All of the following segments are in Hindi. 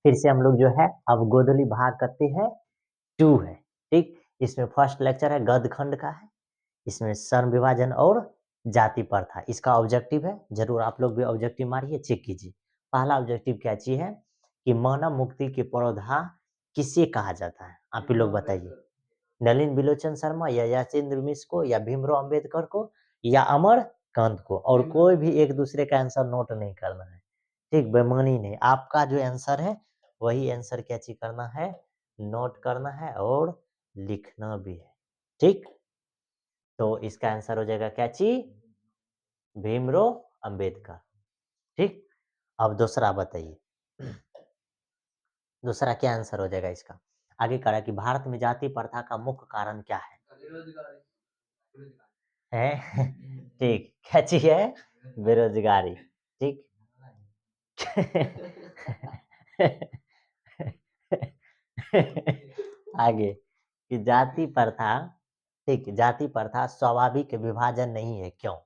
फिर से हम लोग जो है अब गोधली भाग करते हैं 2 है, ठीक? इसमें फर्स्ट लेक्चर है गद्य खंड का है, इसमें सर्ण विभाजन और जाति प्रथा, इसका ऑब्जेक्टिव है, ज़रूर आप लोग भी ऑब्जेक्टिव मारिए, चेक कीजिए। पहला ऑब्जेक्टिव क्या चीज़ है कि मानव मुक्ति के पुरोधा किसे कहा जाता है? आप ही लोग बताइए। नलिन बिलोचन शर्मा या याचेंद्र मिश्र को या भीमराव अंबेडकर को या अमरकांत को, और कोई भी एक दूसरे का आंसर नोट नहीं करना है, ठीक? बेईमानी नहीं, आपका जो आंसर है वही आंसर क्या चीज करना है, नोट करना है और लिखना भी है, ठीक? तो इसका आंसर हो जाएगा क्या चीज, भीमराव अंबेडकर, ठीक? अब दूसरा बताइए, दूसरा क्या आंसर हो जाएगा इसका? आगे कहा कि भारत में जाति प्रथा का मुख्य कारण क्या है? ठीक, क्या चीज है? बेरोजगारी, ठीक। आगे कि जाति प्रथा, ठीक, जाति प्रथा स्वाभाविक विभाजन नहीं है, क्यों?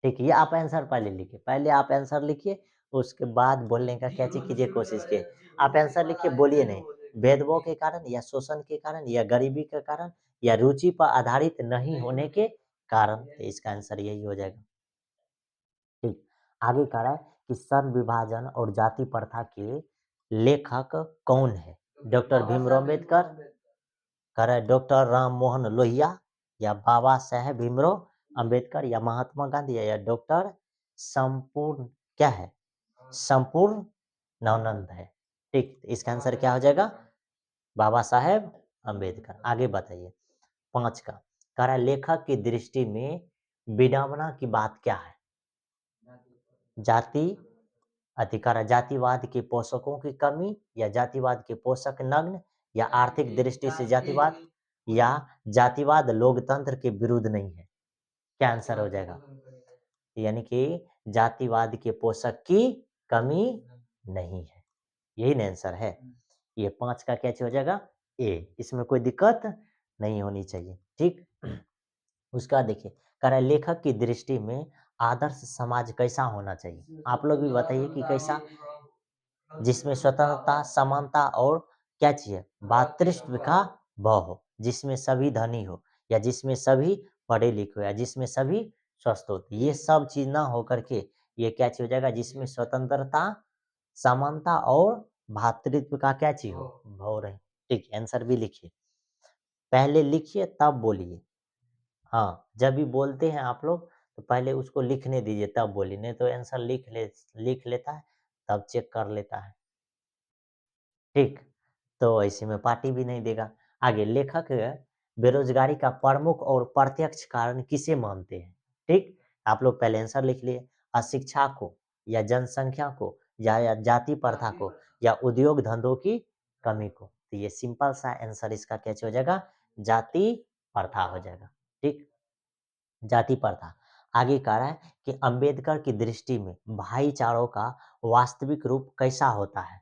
ठीक है, ये आप आंसर पहले लिखिए, पहले आप आंसर लिखिए, उसके बाद बोलने का क्या चीज कीजिए, कोशिश कीजिए। आप आंसर लिखिए, बोलिए नहीं। भेदभाव के कारण या शोषण के कारण या गरीबी के कारण या रुचि पर आधारित नहीं होने के कारण, तो इसका आंसर यही हो जाएगा, ठीक। आगे कह रहा है कि सर्ण विभाजन और जाति प्रथा के लेखक कौन है? डॉक्टर भीमराव अम्बेडकर, कह रहा है डॉक्टर राम मोहन लोहिया या बाबा साहेब भीमराव अंबेडकर या महात्मा गांधी या डॉक्टर संपूर्ण, क्या है, संपूर्ण नवानंद है, ठीक। इसका आंसर क्या हो जाएगा? बाबा साहेब अंबेडकर। आगे बताइए 5 का, कह रहा है लेखक की दृष्टि में विडंबना की बात क्या है? जाति अधिकार, जातिवाद के पोषकों की कमी या जातिवाद के पोषक नग्न या आर्थिक दृष्टि से जातिवाद या जातिवाद लोकतंत्र के विरुद्ध नहीं है, क्या आंसर हो जाएगा? यानी कि जातिवाद के पोषक की कमी नहीं है, यही ना आंसर है। ये 5 का क्या हो जाएगा? ए, इसमें कोई दिक्कत नहीं होनी चाहिए, ठीक। उसका देखिए, कह रहा है लेखक की दृष्टि में आदर्श समाज कैसा होना चाहिए? आप लोग भी बताइए कि कैसा, जिसमें स्वतंत्रता, समानता और क्या चाहिए, भातृत्व का भाव हो, जिसमें सभी धनी हो या जिसमें सभी पढ़े लिखे हो या जिसमें सभी स्वस्थ हो, ये सब चीज ना हो करके ये क्या चीज हो जाएगा, जिसमें स्वतंत्रता, समानता और भातृत्व का क्या चीज हो, भाव रहे, ठीक। आंसर भी लिखिए, पहले लिखिए तब बोलिए। हाँ, जब भी बोलते हैं आप लोग तो पहले उसको लिखने दीजिए तब बोलिए, नहीं तो आंसर लिख लेता है तब चेक कर लेता है, ठीक। तो ऐसे में पार्टी भी नहीं देगा। आगे लेखक बेरोजगारी का प्रमुख और प्रत्यक्ष कारण किसे मानते हैं? ठीक, आप लोग पहले आंसर लिख लिए, अशिक्षा को या जनसंख्या को या जाति प्रथा को या उद्योग धंधों की कमी को, तो ये सिंपल सा आंसर इसका क्या हो जाएगा, जाति प्रथा हो जाएगा, ठीक। जाति प्रथा। आगे कह रहा है कि अंबेडकर की दृष्टि में भाईचारों का वास्तविक रूप कैसा होता है?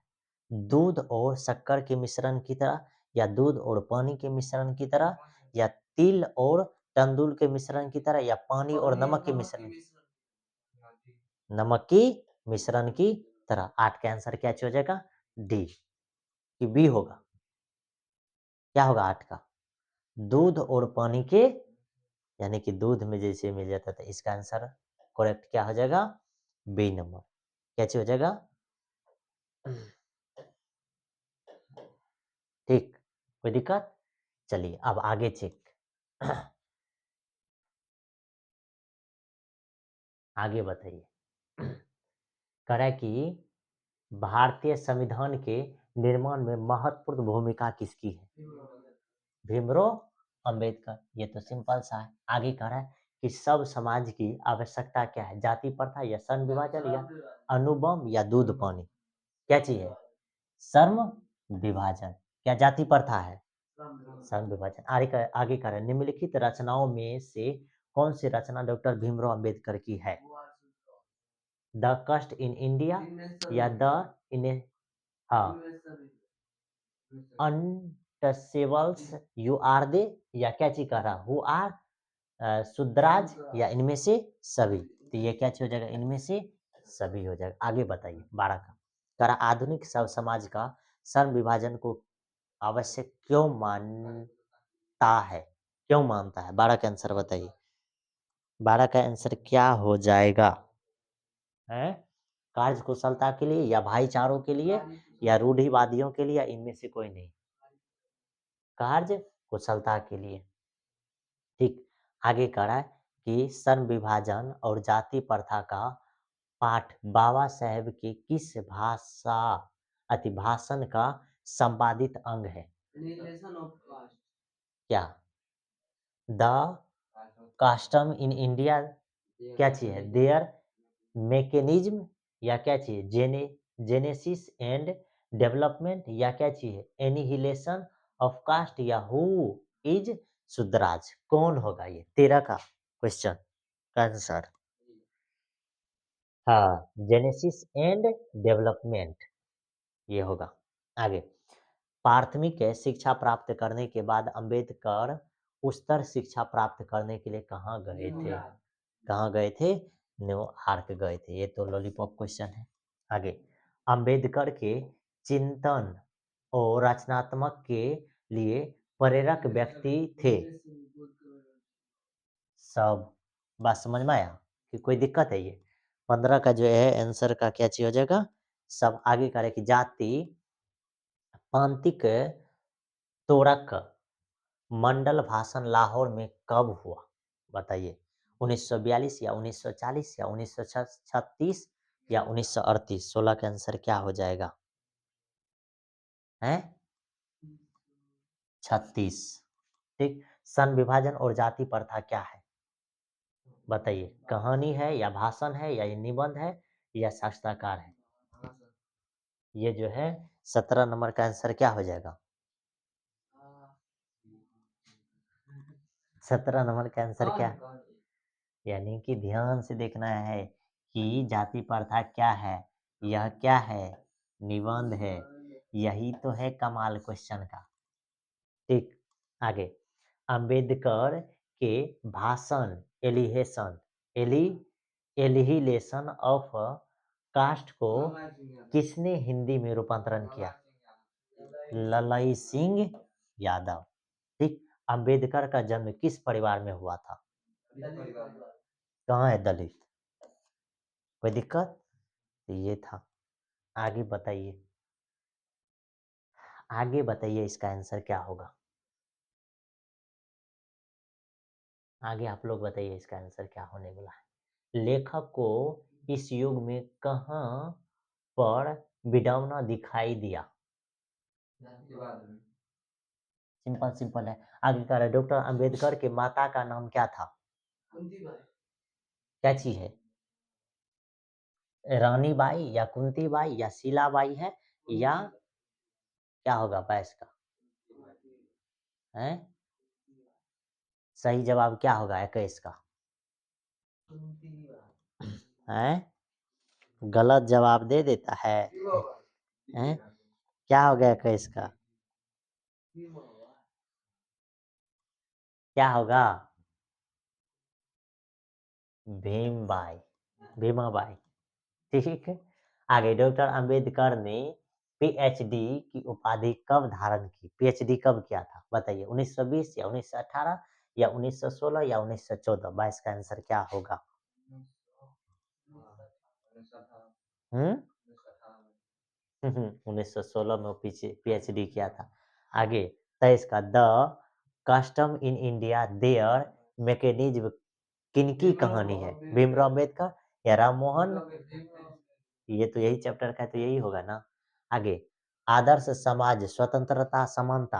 दूध और शक्कर के मिश्रण की तरह या दूध और पानी के मिश्रण की तरह या तिल और तंदूल के मिश्रण की तरह या पानी और नमक के मिश्रण, नमक की मिश्रण की तरह। 8 का आंसर क्या हो जाएगा? डी, कि बी होगा, क्या होगा 8 का? दूध और पानी के, यानी कि दूध में जैसे मिल जाता था, इसका आंसर करेक्ट क्या हो जाएगा? बी नंबर, क्या हो जाएगा? ठीक, कोई दिक्कत? चलिए अब आगे चेक। आगे बताइए। कह रहा है कि भारतीय संविधान के निर्माण में महत्वपूर्ण भूमिका किसकी है? भीमराव अंबेडकर, ये तो सिंपल सा है। आगे कह रहा है कि सब समाज की आवश्यकता क्या है? जाति प्रथा या सर्ण विभाजन या अनुबंध या दूध पानी, क्या चाहिए? श्रम विभाजन, क्या जाति प्रथा है? श्रम विभाजन। आगे कह रहा है निम्नलिखित रचनाओं में से कौन सी रचना डॉक्टर भीमराव अंबेडकर की है? द कस्ट इन इंडिया या द इन, हाँ, अनटचेबल्स, यू आर दे, या क्या चीज कह रहा हु आर, शुद्राज, या इनमें से सभी, तो ये क्या चीज हो जाएगा? इनमें से सभी हो जाएगा। आगे बताइए 12 का, कह रहा आधुनिक सब समाज का श्रम विभाजन को आवश्यक क्यों मानता है? क्यों मानता है? 12 का आंसर बताइए। 12 का आंसर क्या हो जाएगा? है कार्य कुशलता के लिए या भाईचारों के लिए या रूढ़िवादियों के लिए या इनमें से कोई नहीं? कार्य कुशलता के लिए। ठीक। आगे कह रहा है कि श्रम विभाजन और जाति प्रथा का पाठ बाबा साहेब के किस भाषा अतिभाषण का संपादित अंग है? क्या? द कास्टम इन इंडिया क्या चीज है? देयर मैकेनिज्म या क्या चाहिए? जेनेसिस एंड डेवलपमेंट या क्या चाहिए? एनिहिलेशन ऑफ कास्ट या हु इज शुद्राज? कौन होगा ये? 13 का क्वेश्चन का आंसर। हाँ, जेनेसिस एंड डेवलपमेंट ये होगा। आगे प्राथमिक शिक्षा प्राप्त करने के बाद अंबेडकर उच्चतर शिक्षा प्राप्त करने के लिए कहाँ गए थे? कहाँ गए थे? न्यूयॉर्क गए थे। ये तो लॉलीपॉप क्वेश्चन है। आगे अंबेडकर के चिंतन और रचनात्मक के लिए प्रेरक व्यक्ति थे? सब बात समझ में आया कि कोई दिक्कत है? ये 15 का जो है आंसर का क्या चीज हो जाएगा? सब। आगे करे कि जाति प्रांतिक तोड़क मंडल भाषण लाहौर में कब हुआ? बताइए। 1942 या 1940 या 1936 या 1938? 16 का आंसर क्या हो जाएगा? है 36। ठीक। सन विभाजन और जाति प्रथा क्या है? बताइए। कहानी है या भाषण है या ये निबंध है या साक्षात्कार है? ये जो है 17 नंबर का आंसर क्या हो जाएगा? 17 नंबर का आंसर क्या? यानी कि ध्यान से देखना है कि जाति प्रथा क्या है, यह क्या है? निबंध है। यही तो है कमाल क्वेश्चन का। ठीक। आगे अंबेडकर के भाषण एली एलिहिलेशन ऑफ कास्ट को किसने हिंदी में रूपांतरण किया? ललई सिंह यादव। ठीक। अंबेडकर का जन्म किस परिवार में हुआ था? कहाँ है दलित? कोई दिक्कत? तो ये था। आगे बताइए। आगे बताइए इसका आंसर क्या होगा? आगे आप लोग बताइए इसका आंसर क्या होने वाला है? लेखक को इस युग में कहाँ पर विडंबना दिखाई दिया? सिंपल सिंपल है। आगे कह रहा है डॉक्टर अंबेडकर के माता का नाम क्या था? क्या चीज है? रानी बाई या कुंती बाई या शीलाबाई है या क्या होगा बैस का? है सही जवाब क्या होगा 21 का? है गलत जवाब दे देता है? हैं? क्या हो गया 21 का? क्या होगा? भीमबाई, भीमाबाई। ठीक है। आगे डॉक्टर अंबेडकर ने पीएचडी की उपाधि कब धारण की? पीएचडी कब किया था? बताइए। 1920 या 1918 या 1916 या 1914? 22 का आंसर क्या होगा? 1916 में वो पीएचडी किया था। आगे 23 का the custom in India there mechanism किनकी कहानी है? भीमराव अम्बेडकर या राम मोहन? ये तो यही चैप्टर का है तो यही होगा ना। आगे आदर्श समाज स्वतंत्रता समानता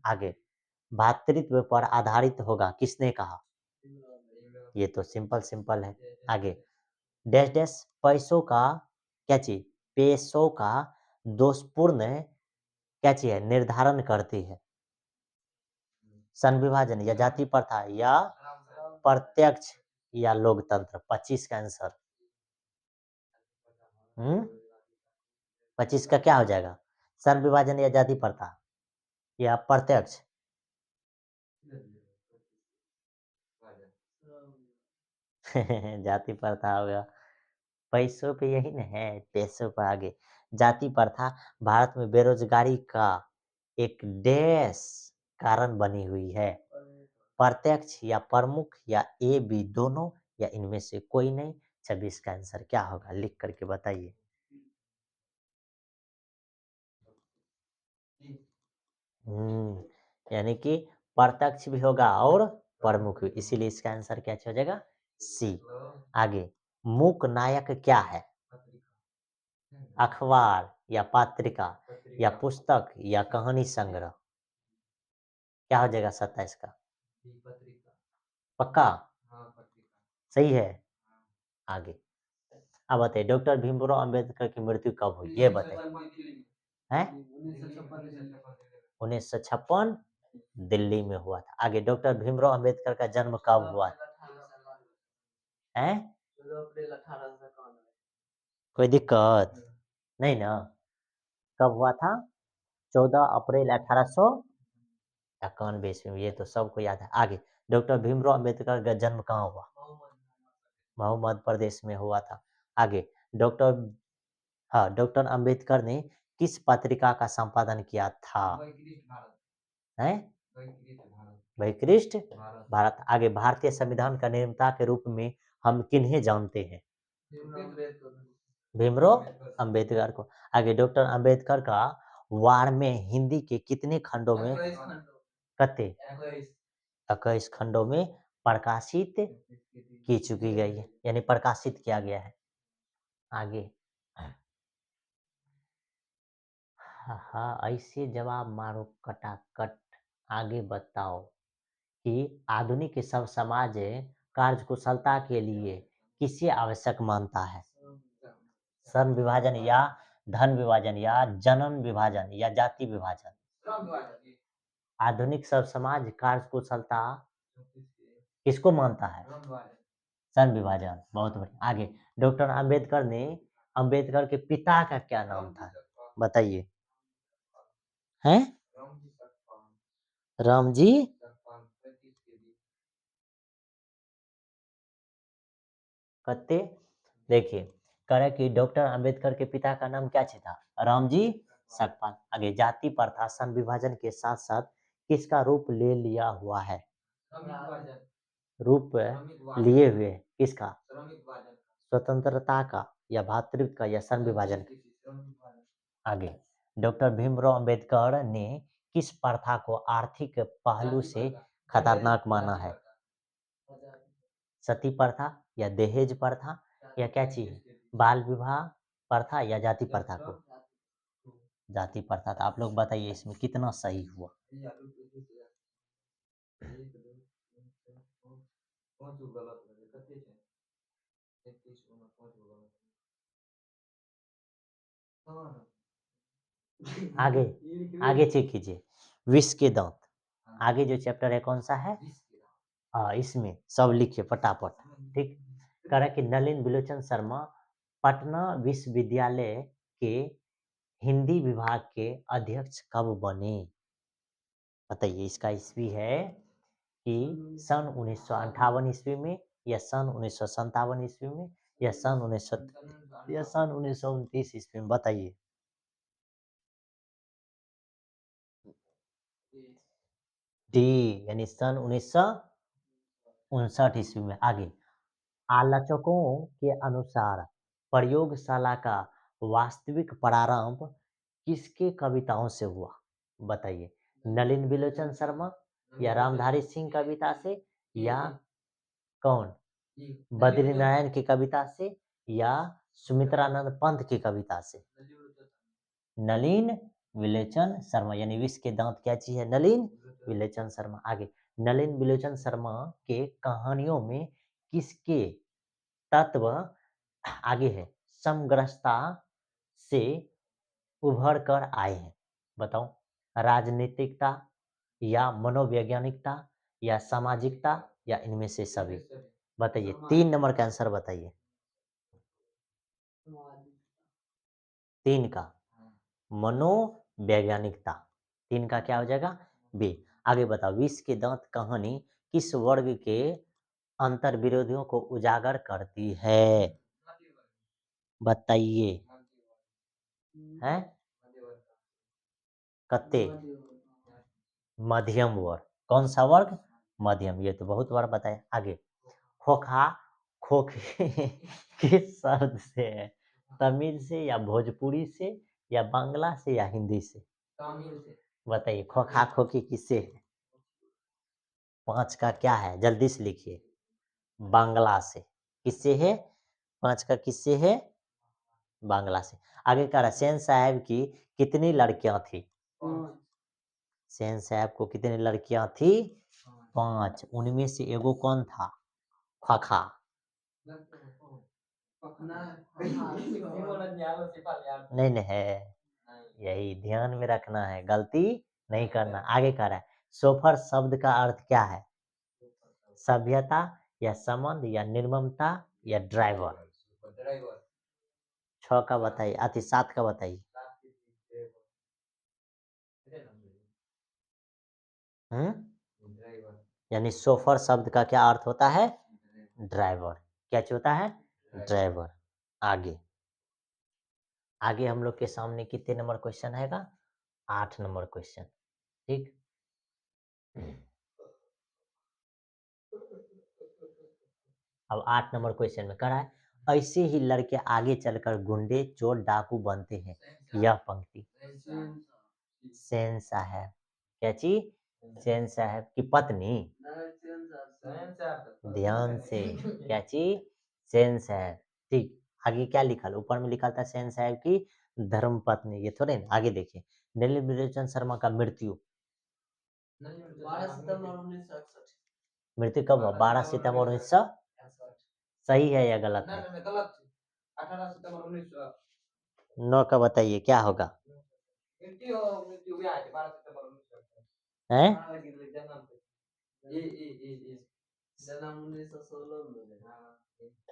आगे भातृत्व पर आधारित होगा किसने कहा? ये तो सिंपल सिंपल है। आगे डैश डैश पैसों का क्या चीज? पेशों का दोषपूर्ण क्या चीज है? निर्धारण करती है? सन विभाजन या जाति प्रथा या प्रत्यक्ष या लोकतंत्र? 25 का आंसर। 25 का क्या हो जाएगा? सन विभाजन या जाति प्रथा या प्रत्यक्ष? जाति प्रथा होगा। पैसों पे यही ना है, पैसों पर आगे जाति प्रथा भारत में बेरोजगारी का एक डैश कारण बनी हुई है। प्रत्यक्ष या प्रमुख या ए बी दोनों या इनमें से कोई नहीं। 26 का आंसर क्या होगा लिख करके बताइए। यानी कि प्रत्यक्ष भी होगा और प्रमुख भी, इसीलिए इसका आंसर क्या हो जाएगा सी। आगे, मूक नायक क्या है? अखबार या पत्रिका या पुस्तक या कहानी संग्रह? क्या हो जाएगा 27 का? पक्का? सही है। आगे, अब बताइए डॉक्टर भीमराव अंबेडकर की मृत्यु कब हुई ये बताइए। हैं? 1956 दिल्ली में हुआ था। आगे, डॉक्टर भीमराव अंबेडकर का जन्म कब हुआ था? हैं? कोई दिक्कत नहीं ना? कब हुआ था? 14 अप्रैल 1891 ईस्वी में, ये तो सबको याद है। आगे, डॉक्टर भीमराव अंबेडकर का जन्म कहाँ हुआ? मऊ मध्य प्रदेश में हुआ था। आगे, डॉक्टर हाँ, डॉक्टर अंबेडकर ने किस पत्रिका का संपादन किया था? हैं? वहीकृष्ट भारत। आगे, भारतीय संविधान का निर्माता के रूप में हम किन्हें जानते हैं? भीमराव अंबेडकर को। आगे, डॉक्टर अंबेडकर का वार में हिंदी के कितने खंडों में कते 21 खंडों में प्रकाशित की चुकी गई है, यानी प्रकाशित किया गया है। आगे, हाँ ऐसे जवाब मारो कटाकट। आगे बताओ कि आधुनिक सब समाज कार्यकुशलता के लिए किसे आवश्यक मानता है? श्रम विभाजन या धन विभाजन या जनन विभाजन या जाति विभाजन? आधुनिक सब समाज कार्यकुशलता किसको मानता है? श्रम विभाजन। बहुत बढ़िया। आगे, डॉक्टर अंबेडकर ने अंबेडकर के पिता का क्या नाम था बताइए। हैं? रामजी कत्ते। देखिए, कह रहे कि डॉक्टर अंबेडकर के पिता का नाम क्या था? रामजी सकपाल। आगे, जाति प्रथा सन विभाजन के साथ साथ किसका रूप ले लिया हुआ है? रूप लिए हुए किसका? स्वतंत्रता का या भातृत्व का या सन विभाजन का? आगे, डॉक्टर भीमराव अंबेडकर ने किस प्रथा को आर्थिक पहलू से खतरनाक माना है? सती प्रथा या दहेज प्रथा या क्या चीज? बाल विवाह प्रथा या जाति प्रथा को? जाति प्रथा। तो आप लोग बताइए इसमें कितना सही हुआ? आगे, आगे चेक कीजिए। विष के दांत, आगे जो चैप्टर है कौन सा है? इसमें सब लिखिए फटाफट। ठीक, कह रहा है कि नलिन बिलोचन शर्मा पटना विश्वविद्यालय के हिंदी विभाग के अध्यक्ष कब बने? बताइए। इसका ईस्वी है कि सन 1958 ईस्वी में या सन 1957 ईस्वी में या सन 1929 ईस्वी में? बताइए। डी, यानी सन 1959 ईस्वी में। आगे, आलोचकों के अनुसार प्रयोगशाला का वास्तविक प्रारंभ किसके कविताओं से हुआ? बताइए। नलिन बिलोचन शर्मा या रामधारी सिंह कविता से या कौन? बद्रीनारायण की कविता से या सुमित्रानंद पंत की कविता से? नलिन विलोचन शर्मा, यानी विष के दांत क्या चीज है? नलिन विलोचन शर्मा। आगे, नलिन विलोचन शर्मा के कहानियों में किसके तत्व आगे है समग्रस्ता से उभर कर आए हैं? बताओ। राजनीतिकता या मनोवैज्ञानिकता या सामाजिकता या इनमें से सभी? बताइए। 3 नंबर का आंसर बताइए। 3 का मनोवैज्ञानिकता। 3 का क्या हो जाएगा? बी। आगे बताओ, विष के दांत कहानी किस वर्ग के अंतर विरोधियों को उजागर करती है? बताइए। है कत्ते मध्यम वर्ग। कौन सा वर्ग? मध्यम। ये तो बहुत बार बताया। आगे खोखा खोखे किस शब्द से है? तमिल से या भोजपुरी से या बांग्ला से या हिंदी से? बताइए खोखा खोखी किससे है? 5 का क्या है? जल्दी से लिखिए। बांग्ला से। किससे है? 5 का किससे है? बांग्ला से। आगे कह रहा सेन साहब की कितनी लड़कियां थी? सेन साहब को कितनी लड़कियां थी? 5। उनमें से एगो कौन था? खखा। नहीं नहीं है, यही ध्यान में रखना है, गलती नहीं करना। आगे कह रहा है सोफर शब्द का अर्थ क्या है? सभ्यता या संबंध या निर्ममता या ड्राइवर? 6 का बताइए, अति 7 का बताइए। यानी सोफर शब्द का क्या अर्थ होता है? ड्राइवर। क्या चीज होता है? ड्राइवर। आगे आगे हम लोग के सामने कितने नंबर क्वेश्चन हैगा? 8 नंबर क्वेश्चन। ठीक। अब 8 नंबर क्वेश्चन में कह रहा है ऐसे ही लड़के आगे चलकर गुंडे चोर डाकू बनते हैं। यह पंक्ति सेन साहब क्या चीज? सेन साहब की पत्नी। ध्यान से क्या चीज? सेन साहब। ठीक। आगे क्या लिखा? ऊपर में लिखा था सेन साहब की धर्म पत्नी। ये थोड़े ना। आगे देखिए दिलीप विलोचन शर्मा का मृत्यु 12 सितंबर 1961। मृत्यु कब हुआ? 12 सितंबर 1900। सही है या गलत है? 9 का बताइए क्या होगा? हैं?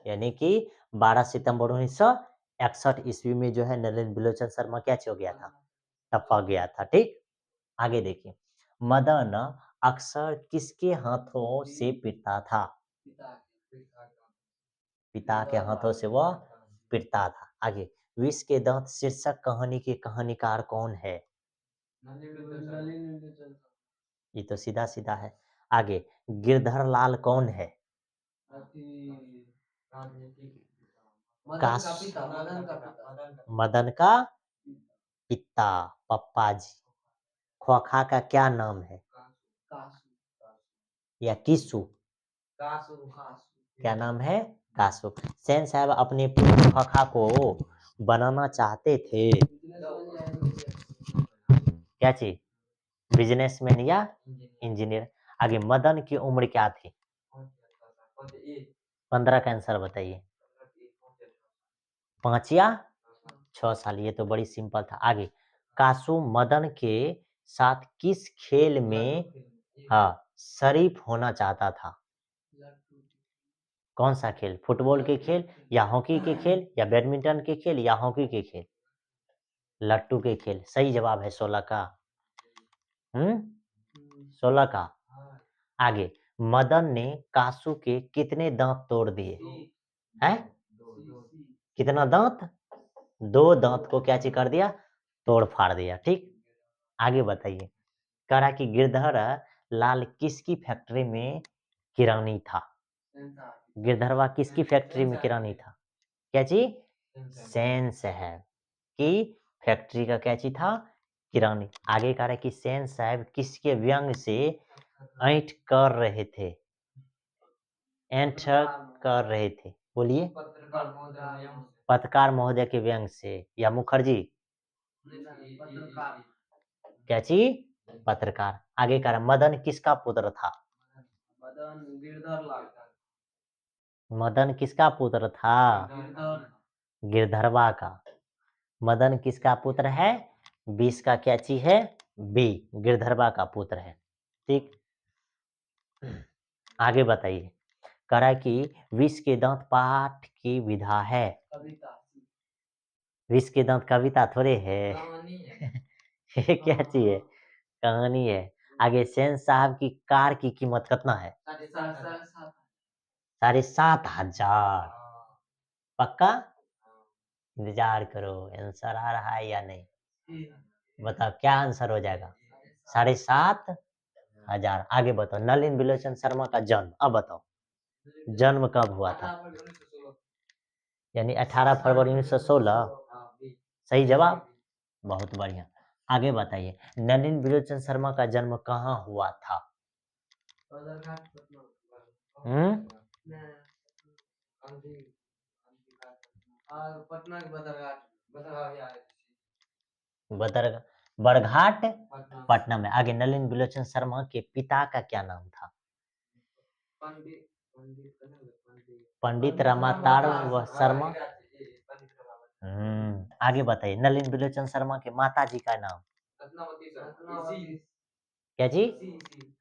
यानी कि 12 सितंबर 1961 ईस्वी में जो है नलिन बिलोचन शर्मा क्या हो गया था? टपा गया था। ठीक। आगे देखिए मदन अक्सर किसके हाथों से पीटता था? पिता के हाथों से वह पीटता था। आगे विष के दांत शीर्षक कहानी के कहानीकार कौन है? ये तो सीधा सीधा है। आगे गिरधर लाल कौन है? मदन का पिता पप्पा जी। खोखा का क्या नाम है? या किसु? क्या नाम है? कासु। सेन साहब अपने पुत्र खोखा को बनाना चाहते थे क्या चीज? बिजनेसमैन या इंजीनियर। आगे मदन की उम्र क्या थी? 15 का आंसर बताइए। 5 या 6 साल। ये तो बड़ी सिंपल था। आगे कासु मदन के साथ किस खेल में हाँ शरीफ होना चाहता था? कौन सा खेल? फुटबॉल के खेल या हॉकी के खेल या बैडमिंटन के खेल या हॉकी के खेल? लट्टू के खेल। सही जवाब है 16 का। 16 का। आगे मदन ने कासू के कितने दांत तोड़ दिए? हैं? कितना दांत? 2 दांत को क्या चीज कर दिया? तोड़ फाड़ दिया। ठीक। आगे बताइए कह रहा कि गिरधर लाल किसकी फैक्ट्री में किरानी था? गिरधरवा किसकी फैक्ट्री में किरानी था? क्या चीज? सेन साहब की फैक्ट्री का क्या चीज था? किरानी। आगे कह रहा है कि सेन साहब किसके व्यंग से ऐंठ कर रहे थे? ऐंठ कर रहे थे बोलिए। पत्रकार महोदय के व्यंग से या मुखर्जी? क्या चीज? पत्रकार। आगे कह रहा मदन किसका पुत्र था? मदन किसका पुत्र था? गिरधरवा का। मदन किसका पुत्र है? 20 का क्या चीज है? बी गिरधरवा का पुत्र है। ठीक। आगे बताइए कह रहा है कि विष के दांत पाठ की विधा है। विष के दांत कविता थोड़े है ये क्या चीज है? कहानी है। आगे सेन साहब की कार की कीमत कितना है? 7,500। पक्का? इंतजार करो, आंसर आ रहा है या नहीं? बताओ क्या आंसर हो जाएगा? 7,500। आगे बताओ, नलिन विलोचन शर्मा का जन्म अब बताओ, जन्म कब हुआ था? यानी 18 फरवरी 1916। सही जवाब, बहुत बढ़िया। आगे बताइए, नलिन विलोचन शर्मा का जन्म कहाँ हुआ था? हम्म बदर बरघाट पटना में। आगे, नलिन विलोचन शर्मा के पिता का क्या नाम था? पंडित रमातार व शर्मा। आगे बताइए, नलिन विलोचन शर्मा के माता जी का नाम? क्या जी?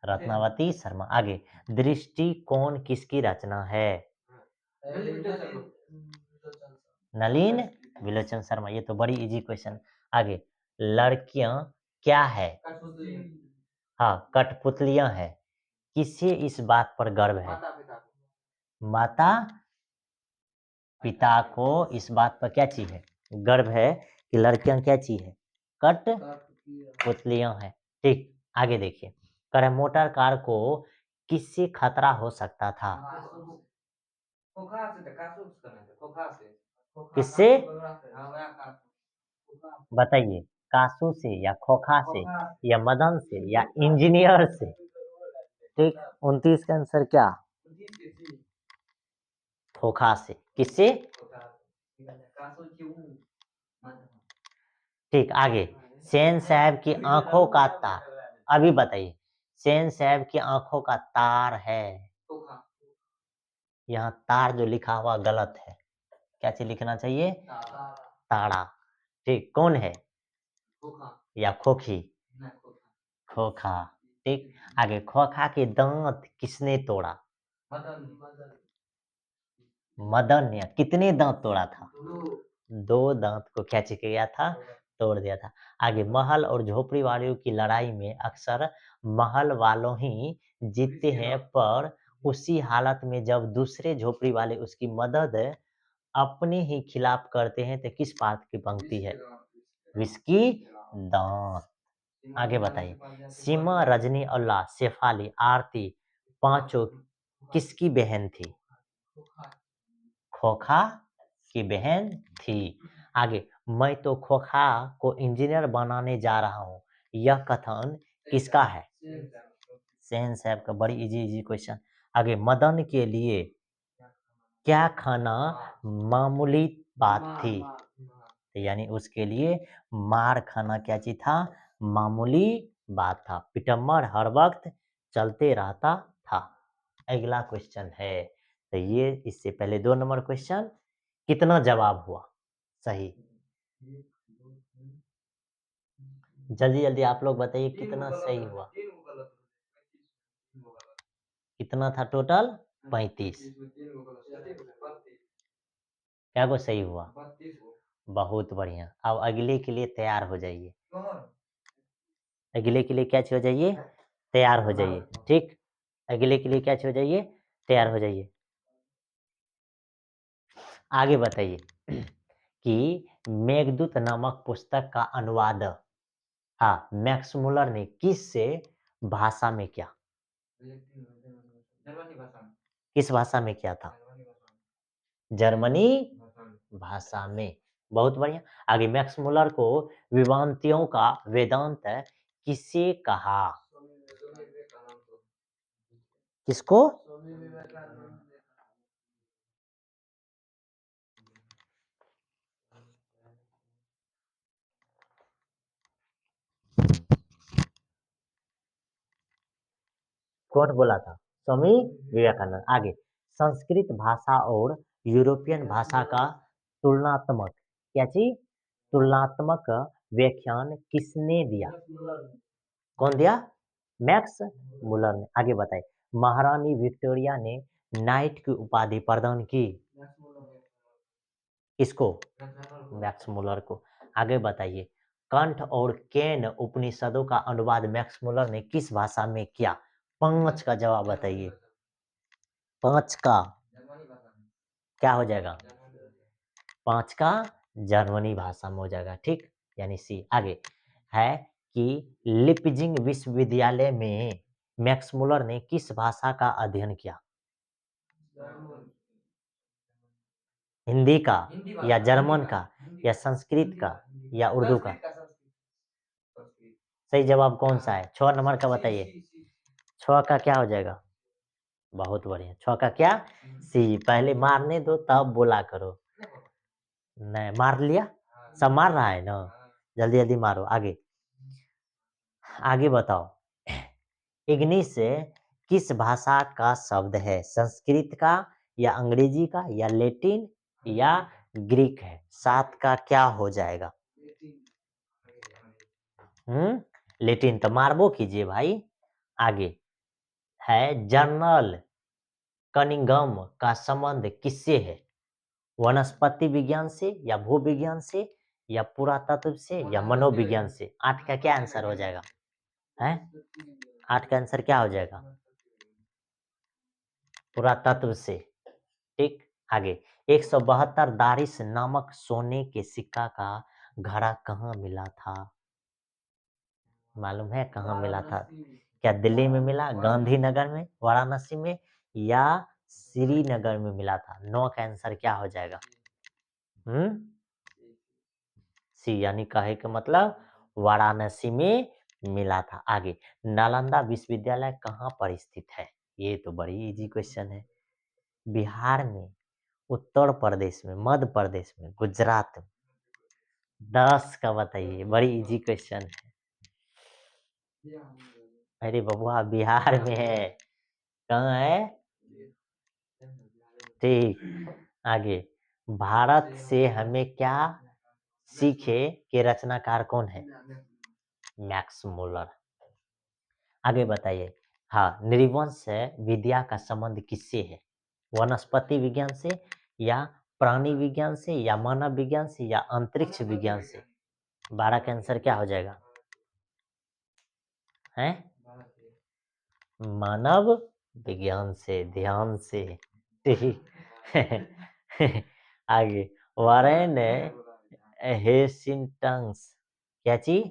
रत्नावती शर्मा। आगे, दृष्टिकोण किसकी रचना है? नलिन विलोचन शर्मा। ये तो बड़ी इजी क्वेश्चन। आगे, लड़कियां क्या है? हाँ, कठपुतलियां हैं। किसे इस बात पर गर्व है? माता पिता को इस बात पर क्या चीज है? गर्व है कि लड़कियां क्या चीज है? कठपुतलियां हैं। ठीक, आगे देखिए, कर मोटर कार को किससे खतरा हो सकता था? किससे? बताइए, कासू से या खोखा से या मदन से या इंजीनियर से? ठीक, 29 का आंसर क्या? खोखा से। किससे? ठीक, आगे, सेन साहब की आंखों का तार, अभी बताइए, सेन साहब की आंखों का तार है। यहाँ तार जो लिखा हुआ गलत है, क्या चीज लिखना चाहिए? ताड़ा। ठीक, कौन है? या खोखी? खोखा। ठीक, आगे, खोखा के दांत किसने तोड़ा? मदन ने। कितने दांत तोड़ा था? 2 दांत को क्या किया था? तोड़ दिया था। आगे, महल और झोपड़ी वालों की लड़ाई में अक्सर महल वालों ही जीतते हैं, पर उसी हालत में जब दूसरे झोपड़ी वाले उसकी मदद अपने ही खिलाफ करते हैं तो किस बात की पंक्ति है? विस्की दांत। आगे बताइए, सीमा, रजनी, अल्लाह, शेफाली, आरती पांचों किसकी बहन थी? खोखा की बहन थी। आगे, मैं तो खोखा को इंजीनियर बनाने जा रहा हूँ, यह कथन किसका है? सेन साहब का। बड़ी इजी इजी क्वेश्चन। आगे, मदन के लिए क्या खाना मामूली बात थी? तो यानी उसके लिए मार खाना क्या चीज था? मामूली बात था। पिटम्बर हर वक्त चलते रहता था। अगला क्वेश्चन है, तो ये इससे पहले 2 नंबर क्वेश्चन कितना जवाब हुआ सही? जल्दी जल्दी आप लोग बताइए कितना सही हुआ? कितना था टोटल? 35। क्या को सही हुआ? बहुत बढ़िया। अब अगले के लिए तैयार हो जाइए। अगले के लिए क्या हो जाइए? तैयार हो जाइए। ठीक, अगले के लिए क्या हो जाइए? तैयार हो जाइए। आगे बताइए कि मेघदूत नामक पुस्तक का अनुवाद, हाँ, मैक्स मुलर ने किस से भाषा में किया? किस भाषा में किया था? जर्मनी भाषा में। बहुत बढ़िया। आगे, मैक्स मुलर को विभ्रांतियों का वेदांत किसे कहा? किसको? कौन बोला था? स्वामी विवेकानंद। आगे, संस्कृत भाषा और यूरोपियन भाषा का तुलनात्मक क्या चीज? तुलनात्मक व्याख्यान किसने दिया? कौन दिया? मैक्स मुलर ने। आगे बताइए, महारानी विक्टोरिया ने नाइट की उपाधि प्रदान की किसको? मैक्स मुलर को। आगे बताइए, कंठ और केन उपनिषदों का अनुवाद मैक्स मुलर ने किस भाषा में किया? 5 का जवाब बताइए। 5 का क्या हो जाएगा? 5 का जर्मनी भाषा में हो जाएगा, ठीक, यानी सी। आगे है कि लिपजिंग विश्वविद्यालय में मैक्स मुलर ने किस भाषा का अध्ययन किया? हिंदी का या जर्मन का या संस्कृत का या उर्दू का? सही जवाब कौन सा है? 6 नंबर का बताइए। 6 का क्या हो जाएगा? बहुत बढ़िया। 6 का क्या? सी। पहले मारने दो तब बोला करो। नहीं मार लिया, सब मार रहा है ना, जल्दी जल्दी मारो। आगे आगे बताओ। इग्निस किस भाषा का शब्द है? संस्कृत का या अंग्रेजी का या लैटिन या ग्रीक है? 7 का क्या हो जाएगा? लैटिन तो मारबो कीजिए भाई। आगे है जर्नल कनिंगम का संबंध किससे है? वनस्पति विज्ञान से या भूविज्ञान से या पुरातत्व से या मनोविज्ञान से? 8 का क्या आंसर हो जाएगा? है 8 का आंसर क्या हो जाएगा? पुरातत्व से, ठीक। आगे 172 दारिश नामक सोने के सिक्का का घड़ा कहाँ मिला था? मालूम है कहाँ मिला था? क्या दिल्ली में मिला, गांधीनगर में, वाराणसी में या श्रीनगर में मिला था? 9 का आंसर क्या हो जाएगा? सी, यानी कहे का मतलब वाराणसी में मिला था। आगे नालंदा विश्वविद्यालय कहाँ पर स्थित है? ये तो बड़ी इजी क्वेश्चन है। बिहार में, उत्तर प्रदेश में, मध्य प्रदेश में, गुजरात में? 10 का बताइए, बड़ी इजी क्वेश्चन है। अरे बबुआ बिहार में है। कहाँ है? ठीक। आगे भारत से हमें क्या सीखे के रचनाकार कौन है? Max Muller. आगे बताइए। हाँ, नृवंश विद्या का संबंध किससे है? वनस्पति विज्ञान से या प्राणी विज्ञान से या मानव विज्ञान से या अंतरिक्ष विज्ञान से? 12 का आंसर क्या हो जाएगा? है मानव विज्ञान से, ध्यान से, ठीक। आगे वारेन हेसिंटन्स क्या चीज?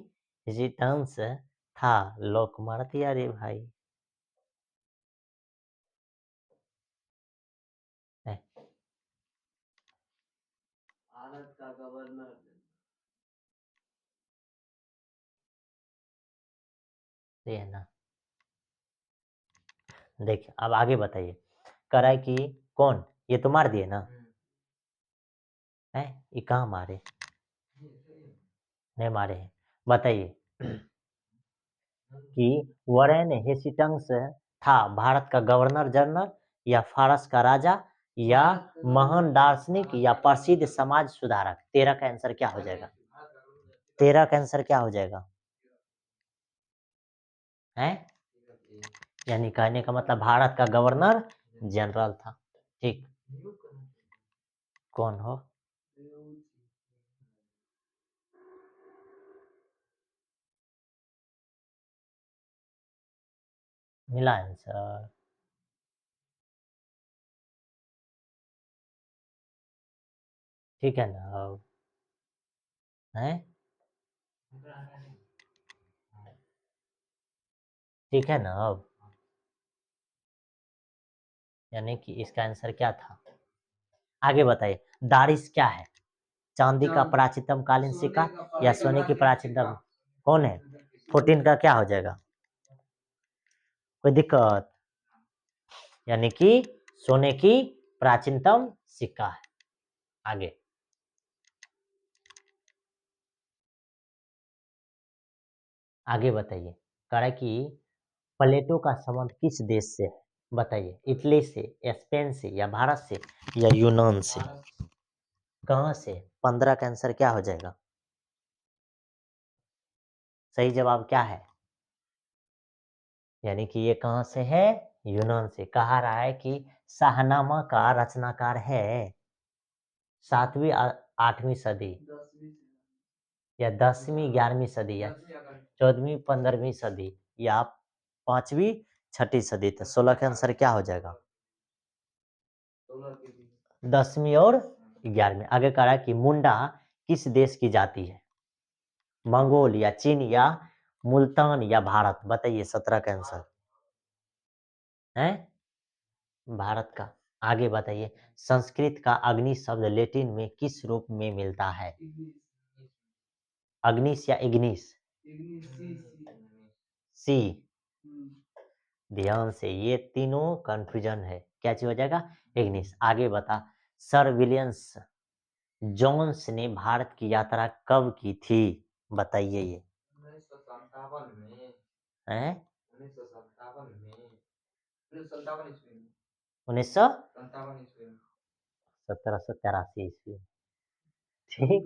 हेसिंटन्स था लोक मार दिया रे भाई। भारत का गवर्नर ये है ना। देखिए अब आगे बताइए। कह रहा है कि कौन, ये तो मार दिए ना है, ये कहाँ मारे? नहीं मारे हैं। बताइए कि वरेन हेसिटंग्स था भारत का गवर्नर जनरल या फारस का राजा या महान दार्शनिक या प्रसिद्ध समाज सुधारक? 13 का आंसर क्या हो जाएगा? 13 का आंसर क्या हो जाएगा? है यानी कहने का मतलब भारत का गवर्नर जनरल था, ठीक। कौन हो? मिला आंसर? ठीक है ना अब? है ठीक है ना अब? यानी कि इसका आंसर क्या था? आगे बताइए। दारिश क्या है? चांदी का प्राचीनतम कालीन सिक्का या सोने की प्राचीनतम? कौन है? 14 का क्या हो जाएगा? कोई दिक्कत? यानी कि सोने की प्राचीनतम सिक्का है। आगे आगे बताइए। कह रहा है कि प्लेटो का संबंध किस देश से है? बताइए, इटली से, स्पेन से या भारत से या यूनान से? कहाँ से? 15 का आंसर क्या हो जाएगा? सही जवाब क्या है? यानी कि ये कहाँ से है? यूनान से। कहा रहा है कि शाहनामा का रचनाकार है 7वीं 8वीं सदी या 10वीं 11वीं सदी या 14वीं 15वीं सदी या 5वीं 6ठी सदी? तो 16 का आंसर क्या हो जाएगा? 10वीं और 11वीं। आगे कह रहा है कि मुंडा किस देश की जाति है? मंगोल या चीन या मुल्तान या भारत? बताइए 17 का आंसर है भारत का। आगे बताइए संस्कृत का अग्नि शब्द लैटिन में किस रूप में मिलता है? अग्निस या इग्निस? सी। ध्यान से, ये तीनों कंफ्यूजन है, क्या चीज हो जाएगा? इग्निस। आगे बता, सर विलियम्स जोन्स ने भारत की यात्रा कब की थी? बताइए ये 1957 में। है 1957 में। 1957 ईस्वी में। 1957 ईस्वी में। 1783 ईस्वी। ठीक।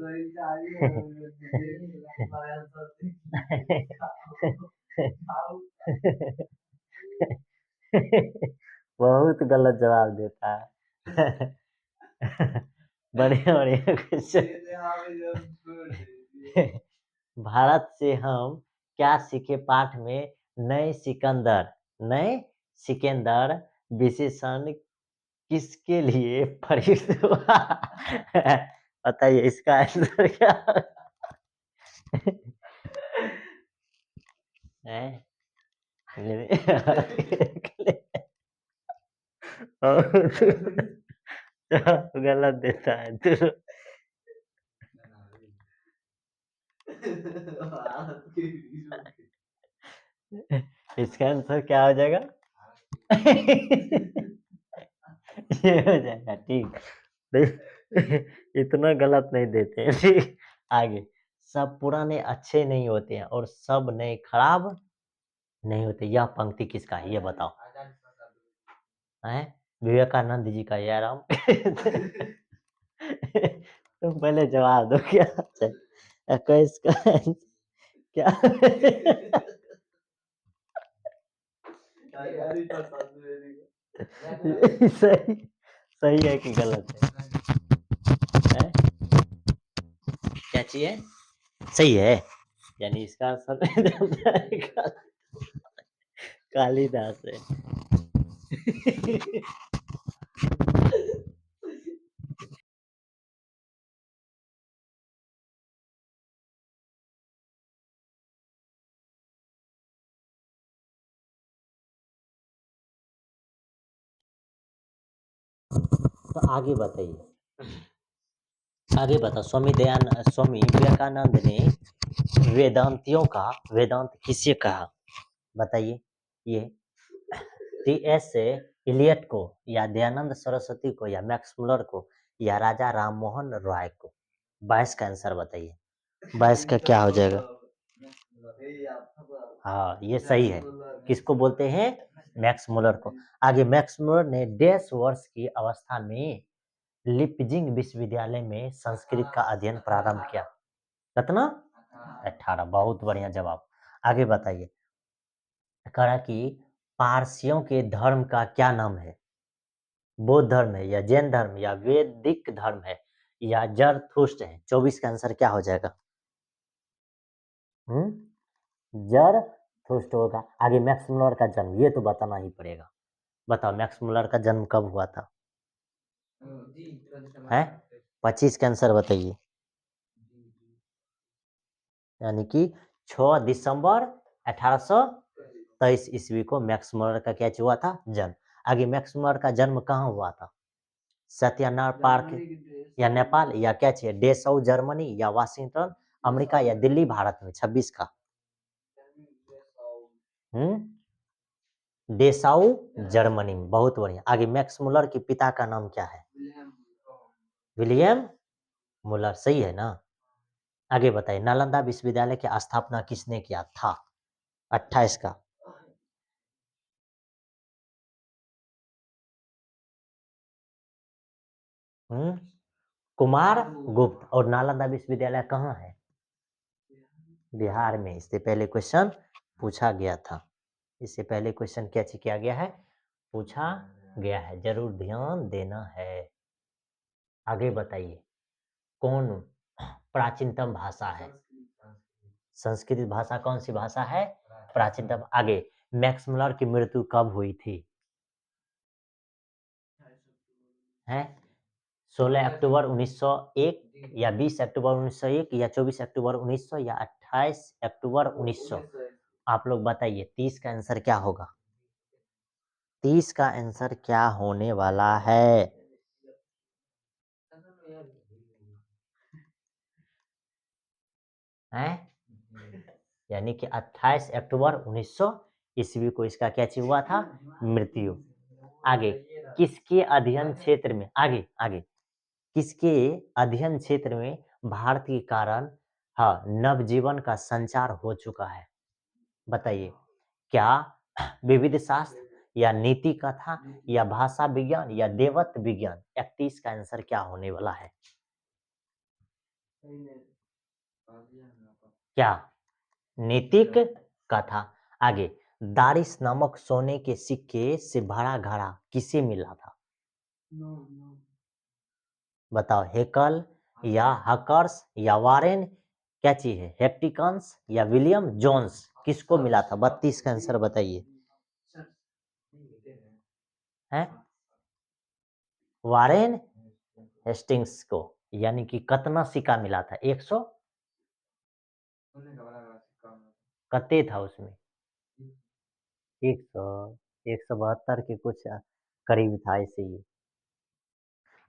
बहुत गलत जवाब देता है। बढ़िया बढ़िया क्वेश्चन। भारत से हम क्या सीखे पाठ में? नए सिकंदर विशेषण किसके लिए प्रयुक्त हुआ? बताइए इसका आंसर क्या है? गलत देता है तू। इसका आंसर क्या हो जाएगा? ये हो जाएगा, ठीक। नहीं, इतना गलत नहीं देते हैं, ठीक। आगे, सब पुराने अच्छे नहीं होते हैं और सब नए खराब नहीं होते, यह पंक्ति किसका है ये बताओ? है विवेकानंद जी का, यार हम तुम पहले जवाब दो क्या? इसका क्या? सही सही है कि गलत है? क्या चाहिए? सही है, यानी इसका आंसर कालिदास है। तो आगे बताइए, आगे बता। स्वामी विवेकानंद ने वेदांत किसे कहा? बताइए ये टी एस इलियट को या दयानंद सरस्वती को या मैक्स मुलर को या राजा राममोहन रॉय को? 22 का आंसर बताइए, 22 का क्या हो जाएगा? हाँ ये सही है। किसको बोलते हैं? मैक्स मुलर को। आगे, मैक्स मुलर ने डेढ़ वर्ष की अवस्था में लिपजिंग विश्वविद्यालय में संस्कृत का अध्ययन प्रारंभ किया। कितना? 18। बहुत बढ़िया जवाब। आगे बताइए, कहा कि पारसियों के धर्म का क्या नाम है? बौद्ध धर्म है या जैन धर्म या वैदिक धर्म है या जरथुस्ट है? 24 का आंसर क्या हो जाएगा? जरथुस्ट होगा। आगे, मैक्स मुलर का जन्म ये तो बताना ही पड़ेगा। बताओ मैक्स मुलर का जन्म कब हुआ था? है 25 का आंसर बताइए। यानी कि 6 दिसंबर 1823 ईस्वी को मैक्स मुलर का क्या हुआ था? जन्म। आगे, मैक्स मुलर का जन्म कहाँ हुआ था? सत्यानारायण पार्क या नेपाल या क्या चाहिए? डेसौ जर्मनी या वाशिंगटन अमेरिका या दिल्ली भारत में? 26 का डेसाउ जर्मनी में। बहुत बढ़िया। आगे, मैक्स मुलर के पिता का नाम क्या है? विलियम मुलर, सही है ना? आगे बताइए, नालंदा विश्वविद्यालय की स्थापना किसने किया था? 28 का कुमार गुप्त। और नालंदा विश्वविद्यालय कहाँ है? बिहार में। इससे पहले क्वेश्चन पूछा गया था। इससे पहले क्वेश्चन क्या किया गया है? पूछा गया है, जरूर ध्यान देना है। आगे बताइए, कौन प्राचीनतम भाषा है? संस्कृत भाषा कौन सी भाषा है? प्राचीनतम। आगे, मैक्स मुलर की मृत्यु कब हुई थी? है 16 अक्टूबर 1901 या 20 अक्टूबर 1901 या 24 अक्टूबर 1900 या 28 अक्टूबर 1900? आप लोग बताइए 30 का आंसर क्या होगा? 30 का आंसर क्या होने वाला है? हैं? यानी कि 28 अक्टूबर 1900 ईस्वी को इसका क्या चीज हुआ था? मृत्यु। आगे, किसके अध्ययन क्षेत्र में आगे किसके अध्ययन क्षेत्र में भारत के कारण हाँ नवजीवन का संचार हो चुका है? बताइए, क्या विविध शास्त्र या नीति कथा या भाषा विज्ञान या देवत्व विज्ञान? 31 का आंसर क्या होने वाला है? क्या? नीतिक कथा। आगे, दारिस नामक सोने के सिक्के से भरा घड़ा किसे मिला था? बताओ, हेकल या हकर्स या वारेन? क्या चीज है? हेप्टिकन्स या विलियम जोन्स? किसको मिला था? 32 का आंसर बताइए। हैं? वारेन हेस्टिंग्स को। यानी कि कितना सिक्का मिला था? 100 कते था उसमें? 100 172 के कुछ करीब था ऐसे ही।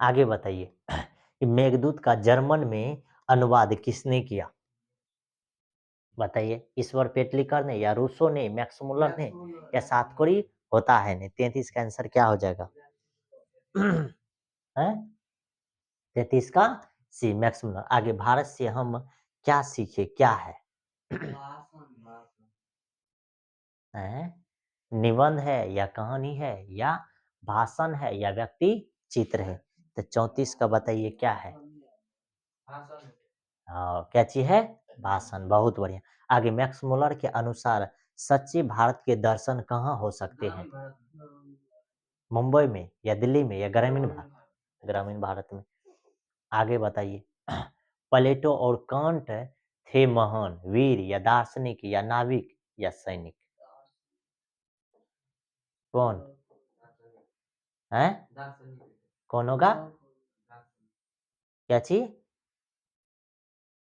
आगे बताइए कि मेघदूत का जर्मन में अनुवाद किसने किया? बताइए, ईश्वर पेटलिकर ने या रूसो ने, मैक्स मुलर ने या सातकोरी होता है ने? 33 का आंसर क्या हो जाएगा? हैं? 33 का सी, मैक्स मुलर। आगे, भारत से हम क्या सीखे? क्या है? हैं? निबंध है या कहानी है या भाषण है या व्यक्ति चित्र है? तो 34 का बताइए क्या है? हाँ, क्या चीज है? भाषण। बहुत बढ़िया। आगे, मैक्स मुलर के अनुसार सच्चे भारत के दर्शन कहाँ हो सकते हैं? मुंबई में या दिल्ली में या ग्रामीण भारत में? आगे बताइए प्लेटो और कांट थे महान वीर या दार्शनिक या नाविक या सैनिक? कौन है? कौन होगा? क्या चीज?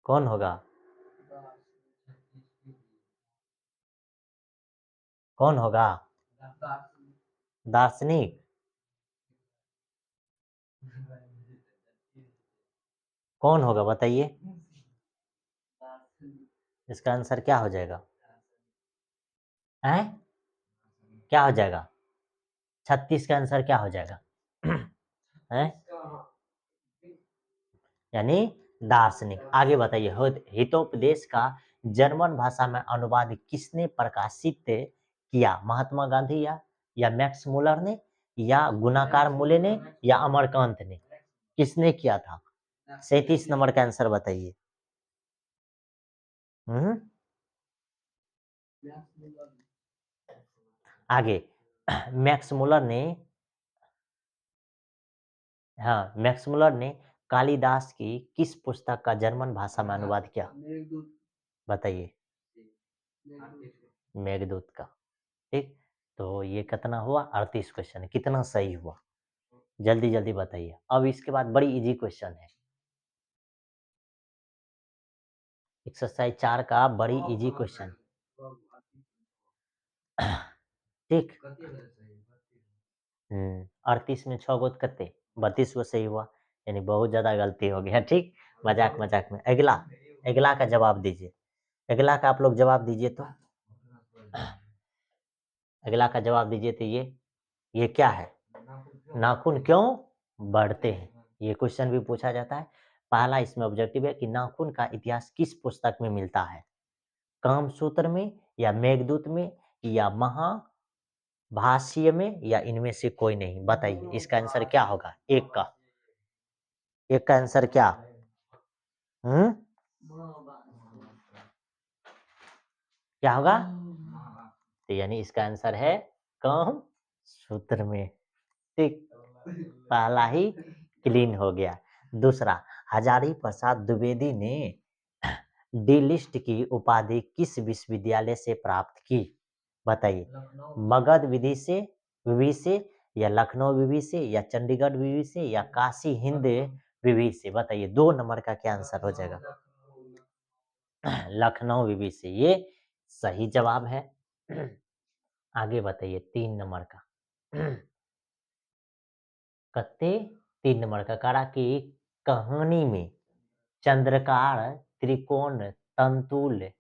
कौन होगा? कौन होगा? दार्शनिक। कौन होगा बताइए? इसका आंसर क्या हो जाएगा? हैं? क्या हो जाएगा? 36 का आंसर क्या हो जाएगा? हैं? यानी दार्शनिक। आगे बताइए हितोपदेश का जर्मन भाषा में अनुवाद किसने प्रकाशित किया? महात्मा गांधी या मैक्स मुलर ने या गुणाकार मूल्य ने या अमरकांत ने? किसने किया था? 37 नंबर का आंसर बताइए। आगे मैक्स मुलर ने मैक्स मुलर ने कालिदास की किस पुस्तक का जर्मन भाषा में अनुवाद किया? बताइए। मेघदूत का। ठीक, तो ये कितना हुआ? 38 क्वेश्चन। कितना सही हुआ? जल्दी जल्दी बताइए। अब इसके बाद बड़ी इजी क्वेश्चन है, एक्सरसाइज 4 का बड़ी इजी क्वेश्चन। ठीक, 38 में 6 गो कते 32 गो सही हुआ, यानी बहुत ज्यादा गलती हो गया। ठीक, मजाक मजाक में। अगला अगला का जवाब दीजिए। अगला का आप लोग जवाब दीजिए। तो अगला का जवाब दीजिए। तो ये क्या है? नाखून क्यों बढ़ते हैं? ये क्वेश्चन भी पूछा जाता है। पहला इसमें ऑब्जेक्टिव है कि नाखून का इतिहास किस पुस्तक में मिलता है? कामसूत्र में या मेघदूत में या महाभाष्य में या इनमें से कोई नहीं? बताइए, इसका आंसर क्या होगा? एक का आंसर क्या? क्या होगा? तो यानी इसका आंसर है काम सूत्र में। ठीक, पहला ही क्लीन हो गया। दूसरा, हजारी प्रसाद द्विवेदी ने डी लिस्ट की उपाधि किस विश्वविद्यालय से प्राप्त की? बताइए, मगध विधि से, विधि से या लखनऊ विवि से या चंडीगढ़ विवि से या काशी हिंद विवि से? बताइए 2 नंबर का क्या आंसर हो जाएगा? लखनऊ विवि से, ये सही जवाब है। आगे बताइए 3 नंबर का। कत्ते 3 नंबर का करा कि कहानी में चंद्रकार, त्रिकोण, तंतुल,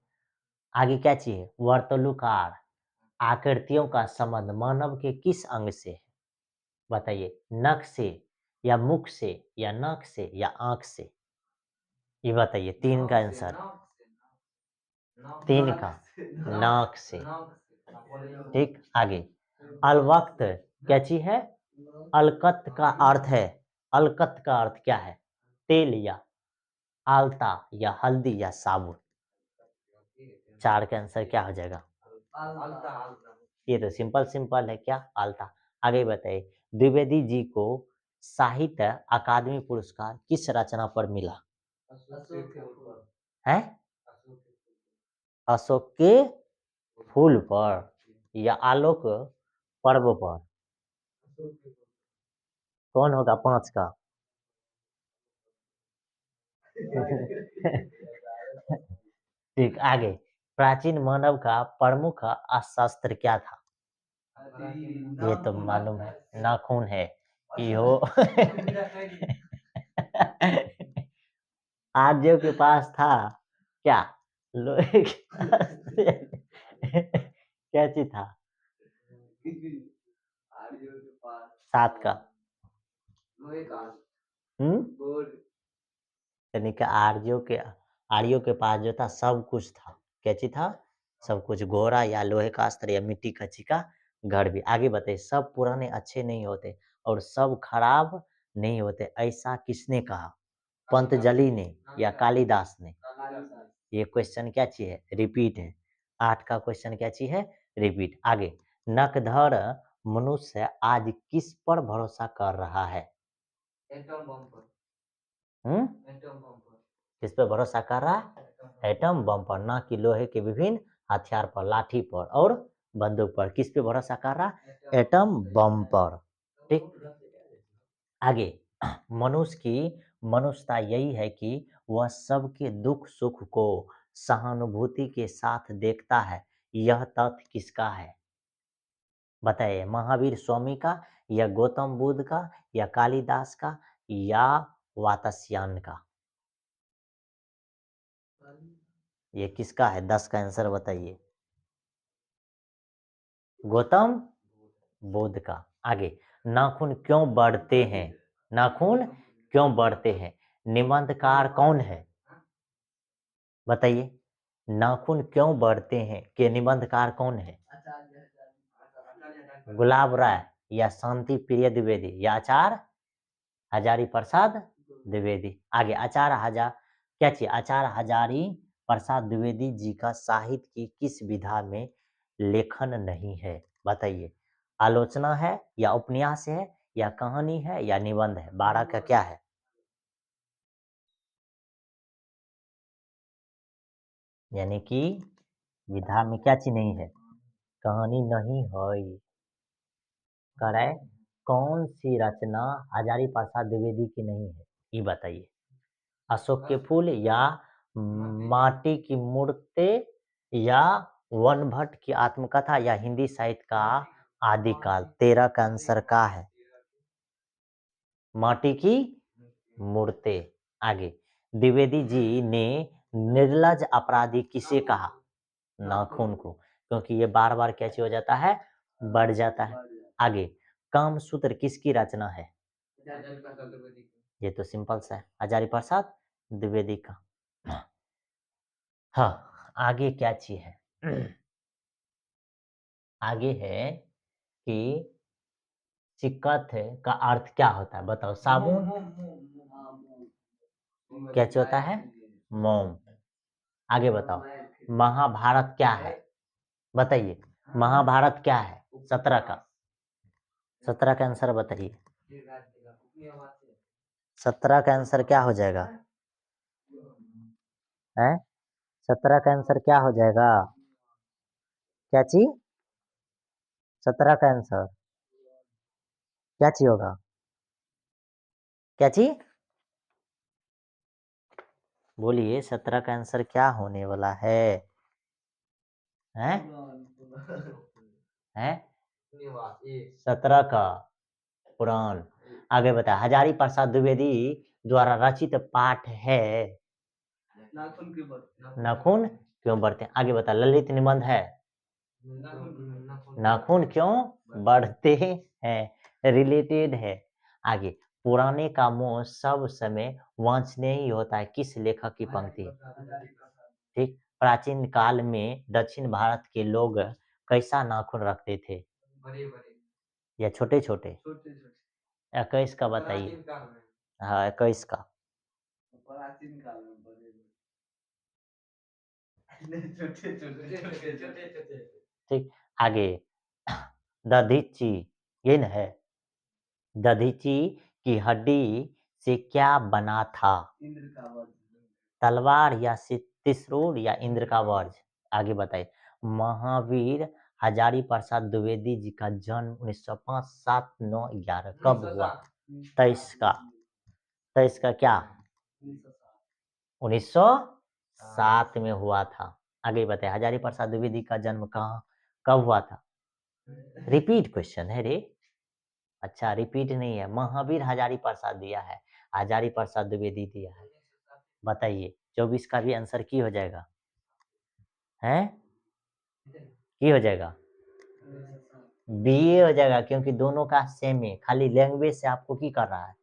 आगे क्या चाहिए? वर्तुलाकार आकृतियों का संबंध मानव के किस अंग से है? बताइए, नख से या मुख से या नाक से या आंख से? ये बताइए 3 का आंसर। 3 का नाक से। ठीक, आगे अलवक्त क्या चीज है? अलकत का अर्थ है, अलकत का अर्थ क्या है? तेल या आलता या हल्दी या साबुन? 4 का आंसर क्या हो जाएगा? ये तो सिंपल सिंपल है, क्या? आलता। आगे बताइए, द्विवेदी जी को साहित्य अकादमी पुरस्कार किस रचना पर मिला है? अशोक के फूल पर या आलोक पर्व पर? कौन होगा 5 का? ठीक, आगे प्राचीन मानव का प्रमुख अस्त्र क्या था? ये तो मालूम है, नाखून है। यो आर्यों के पास था क्या? लोहे के अस्त्र। क्या चीज था? 7 का। यानी कि आर्यों के पास जो था सब कुछ था। क्या चीज था? सब कुछ। घोड़ा या लोहे का अस्त्र या मिट्टी कच्ची का घर भी। आगे बताइए, सब पुराने अच्छे नहीं होते और सब खराब नहीं होते, ऐसा किसने कहा? पंतजलि ने या कालिदास ने? ये क्वेश्चन क्या चीज है? रिपीट है। 8 का क्वेश्चन क्या चीज है? रिपीट। आगे नकधर मनुष्य आज किस पर भरोसा कर रहा है? हम्म, किस पे भरोसा कर रहा है? एटम बम पर, ना कि लोहे के विभिन्न हथियार पर, लाठी पर और बंदूक पर। किस पे भरोसा कर रहा है? एटम बम पर। ठीक, आगे मनुष्य की मनुष्यता यही है कि वह सबके दुख सुख को सहानुभूति के साथ देखता है। यह तथ्य किसका है? बताइए, महावीर स्वामी का या गौतम बुद्ध का या कालिदास का या वात्स्यायन का? ये किसका है? 10 का आंसर बताइए। गौतम बुद्ध का। आगे नाखून क्यों बढ़ते हैं? नाखून क्यों बढ़ते हैं? निबंधकार कौन है? बताइए, नाखून क्यों बढ़ते हैं के निबंधकार कौन है? गुलाब राय या शांति प्रिय द्विवेदी या आचार्य हजारी प्रसाद द्विवेदी? आगे आचार्य हजार क्या चाहिए? आचार्य हजारी प्रसाद द्विवेदी जी का साहित्य की किस विधा में लेखन नहीं है? बताइए, आलोचना है या उपन्यास है या कहानी है या निबंध है? 12 का क्या है? यानी कि विधा में क्या चीज नहीं है? कहानी नहीं है। करे कौन सी रचना हजारी प्रसाद द्विवेदी की नहीं है? ये बताइए, अशोक के फूल या माटी की मूर्ति या वन भट्ट की आत्मकथा या हिंदी साहित्य का आदिकाल? 13 का आंसर का है? माटी की मूर्ति। आगे द्विवेदी जी ने निर्लज अपराधी किसे कहा? नाखून को, क्योंकि ये बार बार क्या चीज हो जाता है? बढ़ जाता है। आगे कामसूत्र किसकी रचना है? ये तो सिंपल सा है, हजारी प्रसाद द्विवेदी का। हाँ, आगे क्या चीज है? आगे है कि चिकत का अर्थ क्या होता है? बताओ, साबुन क्या चीज होता है? मोम। आगे बताओ, महाभारत क्या है? बताइए, महाभारत क्या है? 17 का 17 का आंसर बताइए। 17 का आंसर क्या हो जाएगा? है 17 का आंसर क्या हो जाएगा? क्या चीज? 17 का आंसर क्या चीज होगा? क्या चीज? बोलिए 17 का आंसर क्या होने वाला है? हैं? हैं? 17 का पुराण। आगे बता, हजारी प्रसाद द्विवेदी द्वारा रचित पाठ है। नाखून क्यों बढ़ते हैं? आगे बता, ललित निबंध है। नाखून क्यों बढ़ते हैं, रिलेटेड है। आगे, पुराने का मोह सब समय वांछनीय ही होता है, किस लेखक की पंक्ति? ठीक। प्राचीन काल में दक्षिण भारत के लोग कैसा नाखून रखते थे? बड़े बड़े या छोटे छोटे? छोटे छोटे 21 का बताइए। प्राचीन काल में हाँ, 21 का। प्राचीन काल में बड़े बड़े छोटे छोटे छोटे छोटे छोटे ठीक। आगे, दधीची, ये न है, दधीची की हड्डी से क्या बना था? इंद्र का वज्र तलवार या त्रिशूल या इंद्र का वज्र? आगे बताइए। महावीर हजारी प्रसाद द्विवेदी जी का जन्म 1905, 7, 9, 11 कब हुआ? 23 का। 23 का क्या? 1907 में हुआ था। आगे बताइए, हजारी प्रसाद द्विवेदी का जन्म कहाँ, कब हुआ था? रिपीट क्वेश्चन है रे। अच्छा, रिपीट नहीं है, महावीर हजारी प्रसाद दिया है, हजारी प्रसाद द्विवेदी दिया है। बताइए, 24 का भी आंसर की हो जाएगा? हैं? की हो जाएगा? बीए हो जाएगा, क्योंकि दोनों का सेम है, खाली लैंग्वेज से आपको की कर रहा है,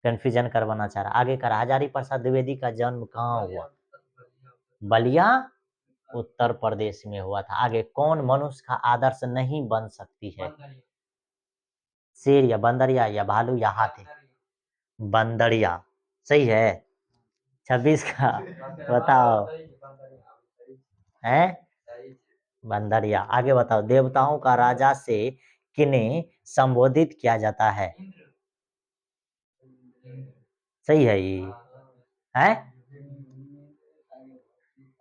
कंफ्यूजन करवाना चाह रहा है। आगे कर, हजारी प्रसाद द्विवेदी का जन्म कहाँ हुआ? बलिया, उत्तर प्रदेश में हुआ था। आगे, कौन मनुष्य का आदर्श नहीं बन सकती है? शेर या बंदरिया या भालू या हाथी? बंदरिया सही है। 26 का बताओ। है बंदरिया। आगे बताओ, देवताओं का राजा से किन्हें संबोधित किया जाता है? सही है ये। है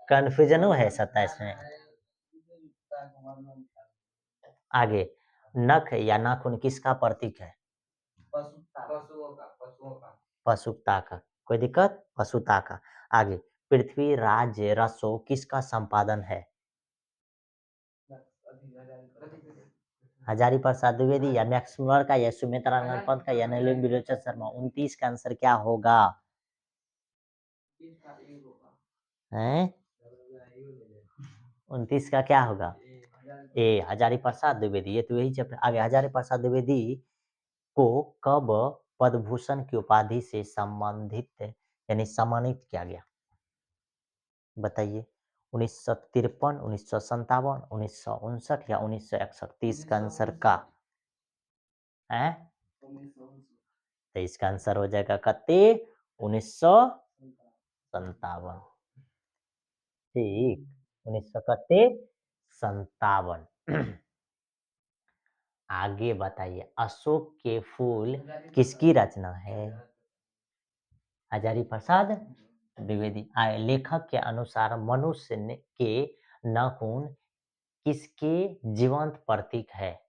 कंफ्यूजन है 27 में। आगे, नख या नाखून किसका प्रतीक है? पशुता का। कोई दिक्कत? पशुता का। आगे, पृथ्वीराज रसो किसका संपादन है? हजारी प्रसाद द्विवेदी या मैक्स मुलर का या सुमित्रा नंदन पंत का या नलिन विलोचन शर्मा? 29 का आंसर क्या होगा? हैं? 29 का क्या होगा? ए, हजारी प्रसाद द्विवेदी। ये तो यही चैप्टर। आगे, हजारी प्रसाद द्विवेदी को कब पद्म भूषण की उपाधि से संबंधित यानी सम्मानित किया गया? बताइए। 1953, 1957, 1959 या 1961? 30 का आंसर का है? तो इसका आंसर हो जाएगा कते? 1957। ठीक, 1957। आगे बताइए, अशोक के फूल किसकी रचना है? हजारी प्रसाद द्विवेदी। लेखक के अनुसार मनुष्य के नाखून किसके जीवंत प्रतीक है?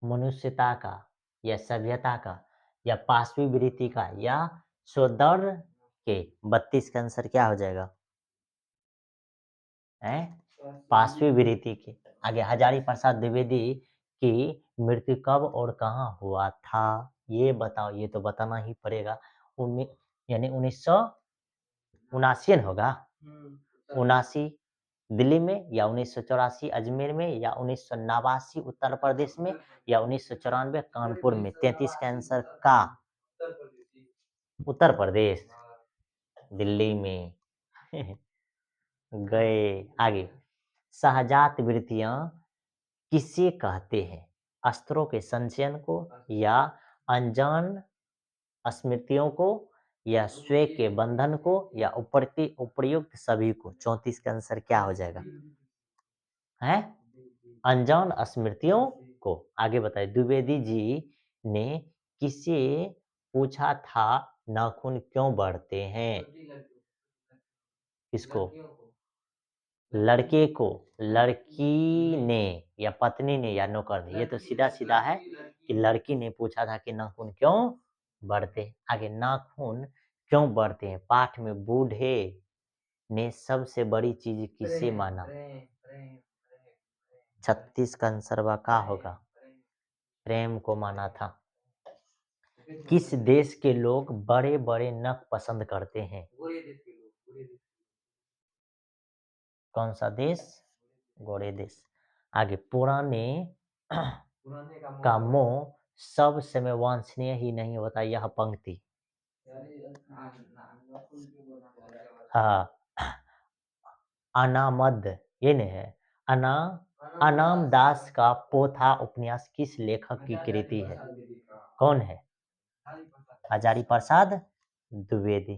मनुष्यता का या सभ्यता का या पाशवी वृत्ति का या सौंदर्य के? 32 का आंसर क्या हो जाएगा? है पाशवी वृत्ति के। आगे, हजारी प्रसाद द्विवेदी की मृत्यु कब और कहाँ हुआ था? ये बताओ, ये तो बताना ही पड़ेगा। यानी 1979 होगा। 79 दिल्ली में या 1984 अजमेर में या 1989 उत्तर प्रदेश में या 1994 कानपुर में? 33 का आंसर का? उत्तर प्रदेश, दिल्ली में। गए। आगे, सहजात वृत्तियां किसे कहते हैं? अस्त्रों के संचयन को या अनजान स्मृतियों को या स्वयं के बंधन को या उपर्युक्त सभी को? 34 का आंसर क्या हो जाएगा? है अनजान स्मृतियों को। आगे बताइए, द्विवेदी जी ने किसे पूछा था नाखून क्यों बढ़ते हैं? किसको? लड़के को लड़की ने या पत्नी ने या नौकर ने, ये तो सीधा सीधा है कि लड़की ने पूछा था कि नाखून क्यों बढ़ते हैं। आगे नाखून क्यों बढ़ते हैं, पाठ में बूढ़े ने सबसे बड़ी चीज किसे माना। 36 का आंसर का होगा, प्रेम को माना था। किस देश के लोग बड़े बड़े नख पसंद करते हैं। कौन सा देश, गोरे देश। आगे पुराने का मोह सब समय वांछनीय ही नहीं होता, यह पंक्ति। हाँ, अनामद ये नहीं है। अनाम दास का पोथा उपन्यास किस लेखक की कृति है। कौन है, हजारी प्रसाद द्विवेदी।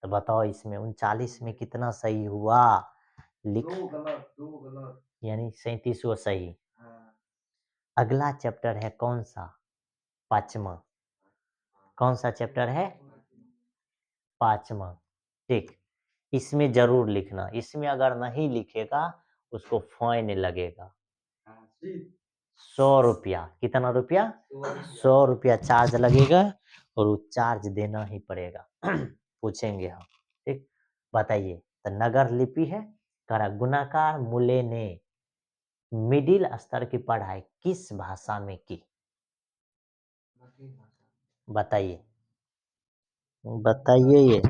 तो बताओ इसमें 39 में कितना सही हुआ, लिख। दो गलत यानी 37वां सही। अगला चैप्टर है कौन सा, पांचवा। कौन सा चैप्टर है, पांचवा। ठीक, इसमें जरूर लिखना, इसमें अगर नहीं लिखेगा उसको फाइन लगेगा 100 रुपया। कितना रुपया, 100 रुपया चार्ज लगेगा और वो चार्ज देना ही पड़ेगा। पूछेंगे हम, ठीक। बताइए, तो नगर लिपि है, करा गुणाकार मूल्य ने मिडिल स्तर की पढ़ाई किस भाषा में की। बताइए, बताइए ये।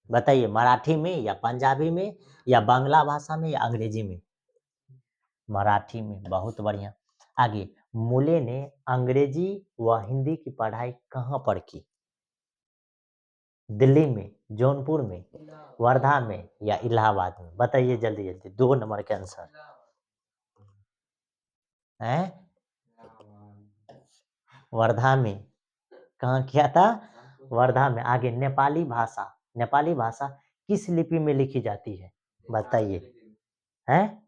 बताइए, मराठी में या पंजाबी में या बांग्ला भाषा में या अंग्रेजी में। मराठी में, बहुत बढ़िया। आगे, मूले ने अंग्रेजी व हिंदी की पढ़ाई कहाँ पर की। दिल्ली में, जौनपुर में, वर्धा में या इलाहाबाद में। बताइए जल्दी जल्दी, 2 नंबर के आंसर है। वर्धा में, कहाँ किया था, वर्धा में। आगे, नेपाली भाषा किस लिपि में लिखी जाती है। बताइए, है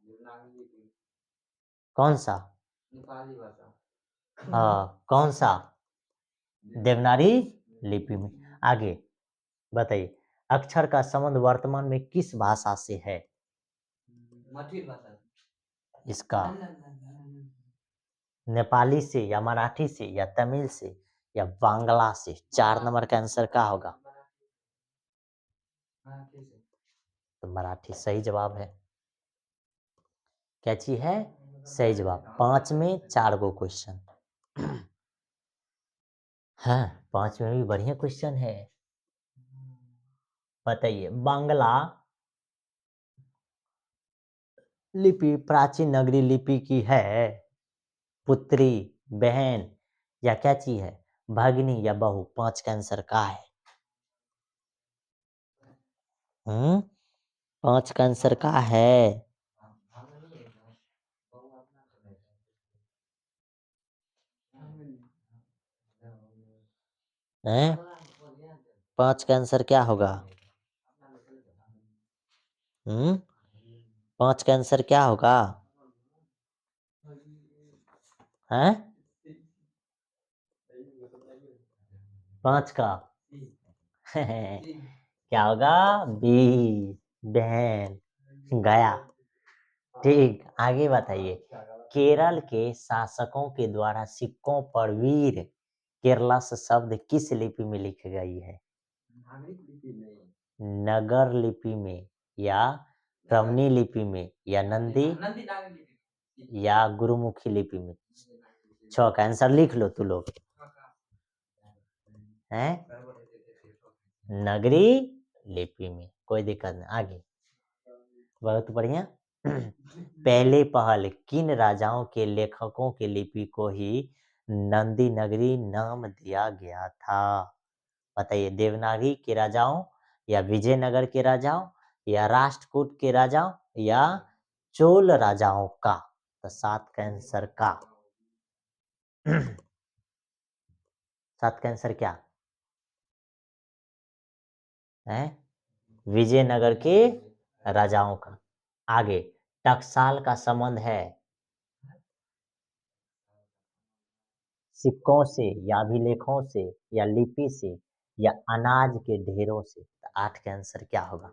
कौन सा, नेपाली भाषा। हाँ कौन सा, देवनागरी लिपि में। आगे बताइए, अक्षर का संबंध वर्तमान में किस भाषा से है। मठिर भाषा। इसका नेपाली से या मराठी से या तमिल से या बांग्ला से। 4 नंबर का आंसर क्या होगा, तो मराठी सही जवाब है। क्या चीज है, सही जवाब। 5 में 4 गो क्वेश्चन। हाँ, 5 में भी बढ़िया क्वेश्चन है। बताइए, बांग्ला लिपि प्राचीन नगरी लिपि की है, पुत्री, बहन या क्या चीज है, भगिनी या बहू। 5 का आंसर का है। 5 का आंसर का है। हैं, 5 का आंसर क्या होगा। 5 का आंसर क्या होगा, हैं 5 का क्या होगा, बी, बहन, गया। ठीक, आगे बताइए, केरल के शासकों के द्वारा सिक्कों पर वीर केरला शब्द किस लिपि में लिखी गई है। नगर लिपि में या ब्राह्मणी लिपि में या नंदी या गुरुमुखी लिपि में। 6 का आंसर लिख लो तू लोग, हैं नगरी लिपि में, कोई दिक्कत नहीं। आगे, बहुत बढ़िया। पहले पहल किन राजाओं के लेखकों के लिपि को ही नंदी नगरी नाम दिया गया था। बताइए, देवनागरी के राजाओं या विजयनगर के राजाओं या राष्ट्रकूट के राजाओं या चोल राजाओं का। तो 7 का आंसर का 7 का आंसर क्या है, विजयनगर के राजाओं का। आगे टकसाल का संबंध है सिक्कों से या अभिलेखों से या लिपि से या अनाज के ढेरों से। तो 8 का आंसर क्या होगा?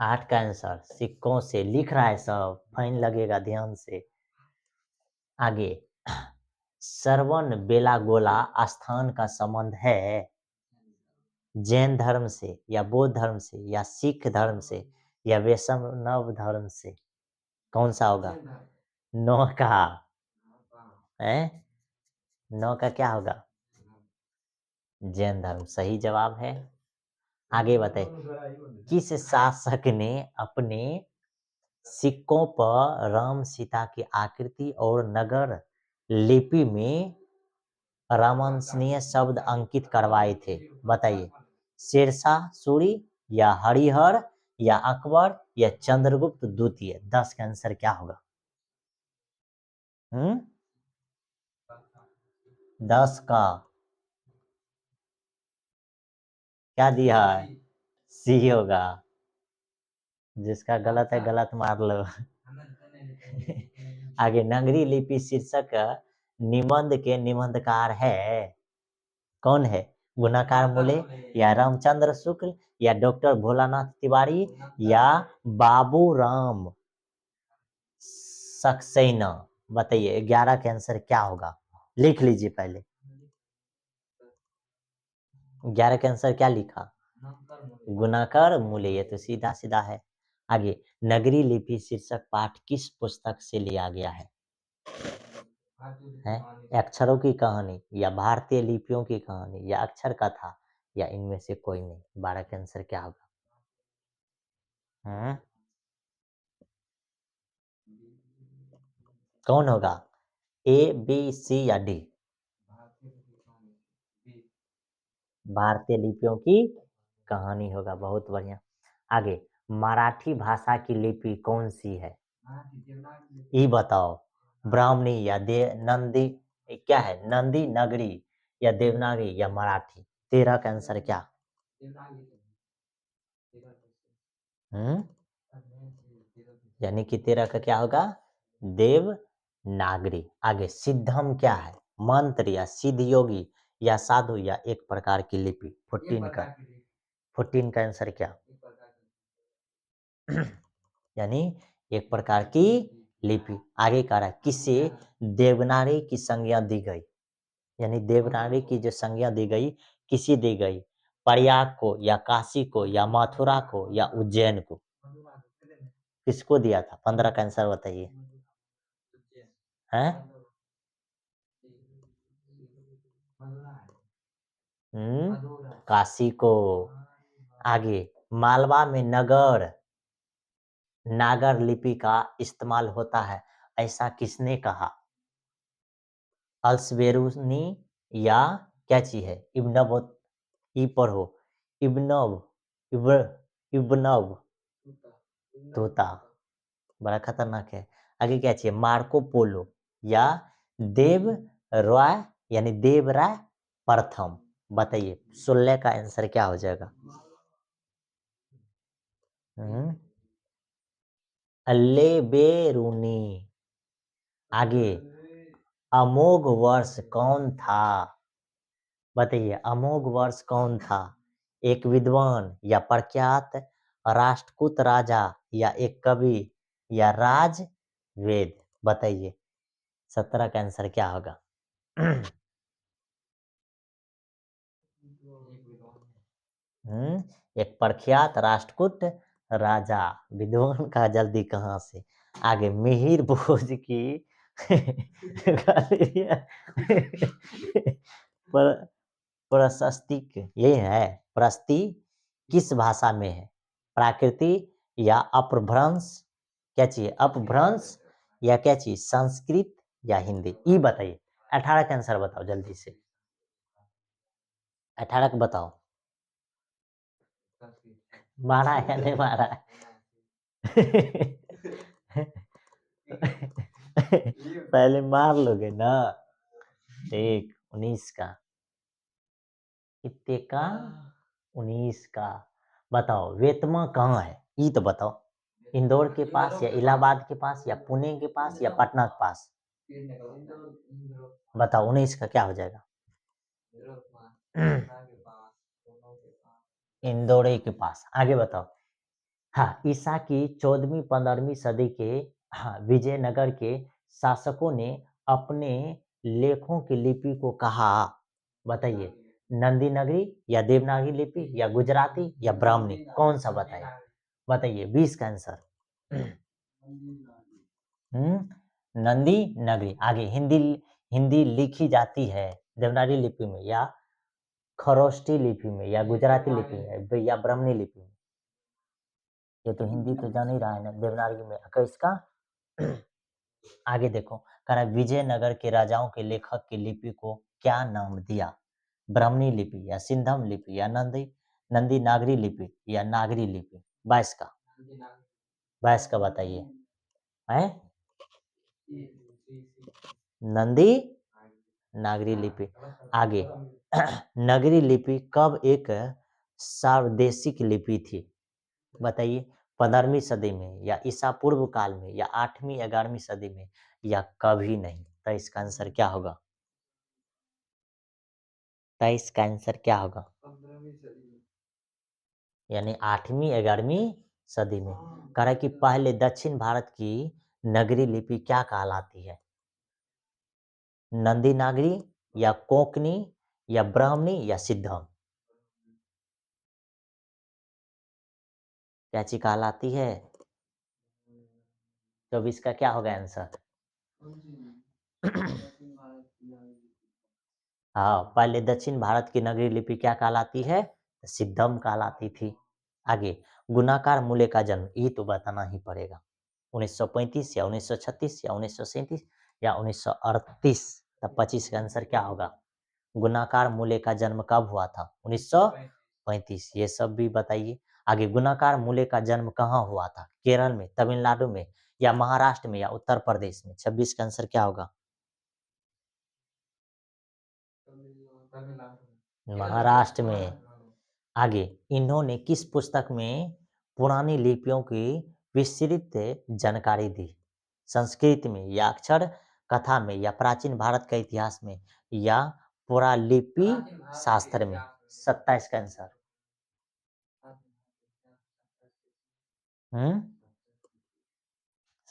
8 का आंसर सिक्कों से। लिख रहा है सब, फाइन लगेगा, ध्यान से। आगे श्रवण बेलागोला स्थान का संबंध है जैन धर्म से या बौद्ध धर्म से या सिख धर्म से या वैष्णव धर्म से। कौन सा होगा? 9 का है, 9 का क्या होगा? जैन धर्म सही जवाब है। आगे बताइए, किस शासक ने अपने सिक्कों पर राम सीता की आकृति और नगर लिपि में रामवंशनीय शब्द अंकित करवाए थे? बताइए, शेरशाह सूरी या हरिहर या अकबर या चंद्रगुप्त द्वितीय। 10 का आंसर क्या होगा? 10 का क्या दिया है? सी होगा। जिसका गलत है गलत मार लो। आगे नगरी लिपि शीर्षक निबंध के निबंधकार है कौन है? गुणाकार मूले या रामचंद्र शुक्ल या डॉक्टर भोलानाथ तिवारी या बाबू राम सक्सेना। बताइए 11 का आंसर क्या होगा? लिख लीजिए पहले। 11 का आंसर क्या लिखा? गुणाकर मूल्य। ये तो सीधा सीधा है। आगे नगरी लिपि शीर्षक पाठ किस पुस्तक से लिया गया है? अक्षरों की कहानी या भारतीय लिपियों की कहानी या अक्षर कथा या इनमें से कोई नहीं। 12 का आंसर क्या होगा? कौन होगा? ए बी सी या डी? भारतीय लिपियों की कहानी होगा। बहुत बढ़िया। आगे मराठी भाषा की लिपि कौन सी है? ये बताओ, ब्राह्मणी या दे नंदी, क्या है? नंदी नगरी या देवनागरी या मराठी। 13 का आंसर क्या? यानी कि 13 का क्या होगा? देवनागरी। आगे सिद्धम क्या है? मंत्र या सिद्ध योगी या साधु या एक प्रकार की लिपि। 14 का आंसर क्या? यानी एक प्रकार की लिपि। आगे कह रहा है किसे देवनागरी की संज्ञा दी गई? यानी देवनागरी की जो संज्ञा दी गई किसी दी गई? प्रयाग को या काशी को या मथुरा को या उज्जैन को? किसको दिया था? 15 का आंसर बताइए। हैं? काशी को। आगे मालवा में नागर लिपि का इस्तेमाल होता है, ऐसा किसने कहा? अल्सबेरूनी या क्या चीज है? इब्नब ई पढ़ो। इब्नब इब इब्नब तोता। बड़ा खतरनाक है। आगे क्या चाहिए? मार्को पोलो या देव राय यानी देव राय प्रथम। बताइए 16 का आंसर क्या हो जाएगा? अल्लेबेरूनी। आगे अमोघ वर्ष कौन था? बताइए अमोघ वर्ष कौन था? एक विद्वान या प्रख्यात राष्ट्रकूट राजा या एक कवि या राज वेद। बताइए 17 का आंसर क्या होगा? एक प्रख्यात राष्ट्रकूट राजा। विद्वान का जल्दी कहाँ से? आगे मिहिर भोज की पर प्रशस्ति ये है प्रस्ति किस भाषा में है? प्राकृति या अपभ्रंश? क्या चाहिए? अपभ्रंश या क्या चाहिए? संस्कृत या हिंदी? ये बताइए। 18 का आंसर बताओ जल्दी से। 18 का बताओ। मारा है नहीं मारा है? पहले मार लोगे ना। ठीक 19 का कितने का? 19 का। बताओ वेतमा कहाँ है, ये तो बताओ। इंदौर के पास या इलाहाबाद के पास या पुणे के पास या पटना के पास? बताओ 19 का क्या हो जाएगा? इंदौर के पास। आगे बताओ। हाँ, ईसा की 14वीं 15वीं सदी के, हाँ, विजयनगर के शासकों ने अपने लेखों की लिपि को कहा, बताइए, नंदी नगरी या देवनागरी लिपि या गुजराती या ब्राह्मणी, कौन सा बताइए? बताइए 20 का आंसर। नंदी नगरी। आगे हिंदी, हिंदी लिखी जाती है देवनागरी लिपि में या खरोष्टी लिपि में या गुजराती लिपि में या ब्राह्मणी लिपि में? ये तो हिंदी तो जान ही रहा है ना, देवनागरी में। इसका आगे देखो, कह रहा है विजयनगर के राजाओं के लेखक की लिपि को क्या नाम दिया? ब्राह्मणी लिपि या सिंधम लिपि या नंदी नागरी लिपि या नागरी लिपि? 22 का, 22 का बताइए। है नंदी नागरी लिपि। आगे नगरी लिपि कब एक सार्वदेशिक लिपि थी? बताइए, 15वीं सदी में या ईसा पूर्व काल में या 8वीं 11वीं सदी में या कभी नहीं? तो इसका आंसर क्या होगा? तो इसका आंसर क्या होगा? 15वीं सदी में, यानी 8वीं 11वीं सदी में। कह रहा है कि पहले दक्षिण भारत की नगरी लिपि क्या कहलाती है? नंदी नागरी या कोंकणी या ब्राह्मणी या सिद्धम? क्या चीज कहलाती है? 24 का क्या होगा आंसर? हाँ, पहले दक्षिण भारत की नगरी लिपि क्या कहलाती है? सिद्धम कहलाती थी। आगे, गुणाकार मूल्य का जन्म, ये तो बताना ही पड़ेगा। 1935 या 1936 या 1937 या 1938? तब 25 का आंसर क्या होगा? गुणाकार मूल्य का जन्म कब हुआ था? 1935। ये सब भी बताइए। आगे, गुणाकार मूल्य का जन्म कहाँ हुआ था? केरल में, तमिलनाडु में या महाराष्ट्र में या उत्तर प्रदेश में? 26 का आंसर क्या होगा? महाराष्ट्र में। आगे, इन्होंने किस पुस्तक में पुरानी लिपियों की विस्तृत जानकारी दी? संस्कृत में या अक्षर कथा में या प्राचीन भारत का इतिहास में या पुरालिपि शास्त्र में? 27 का आंसर।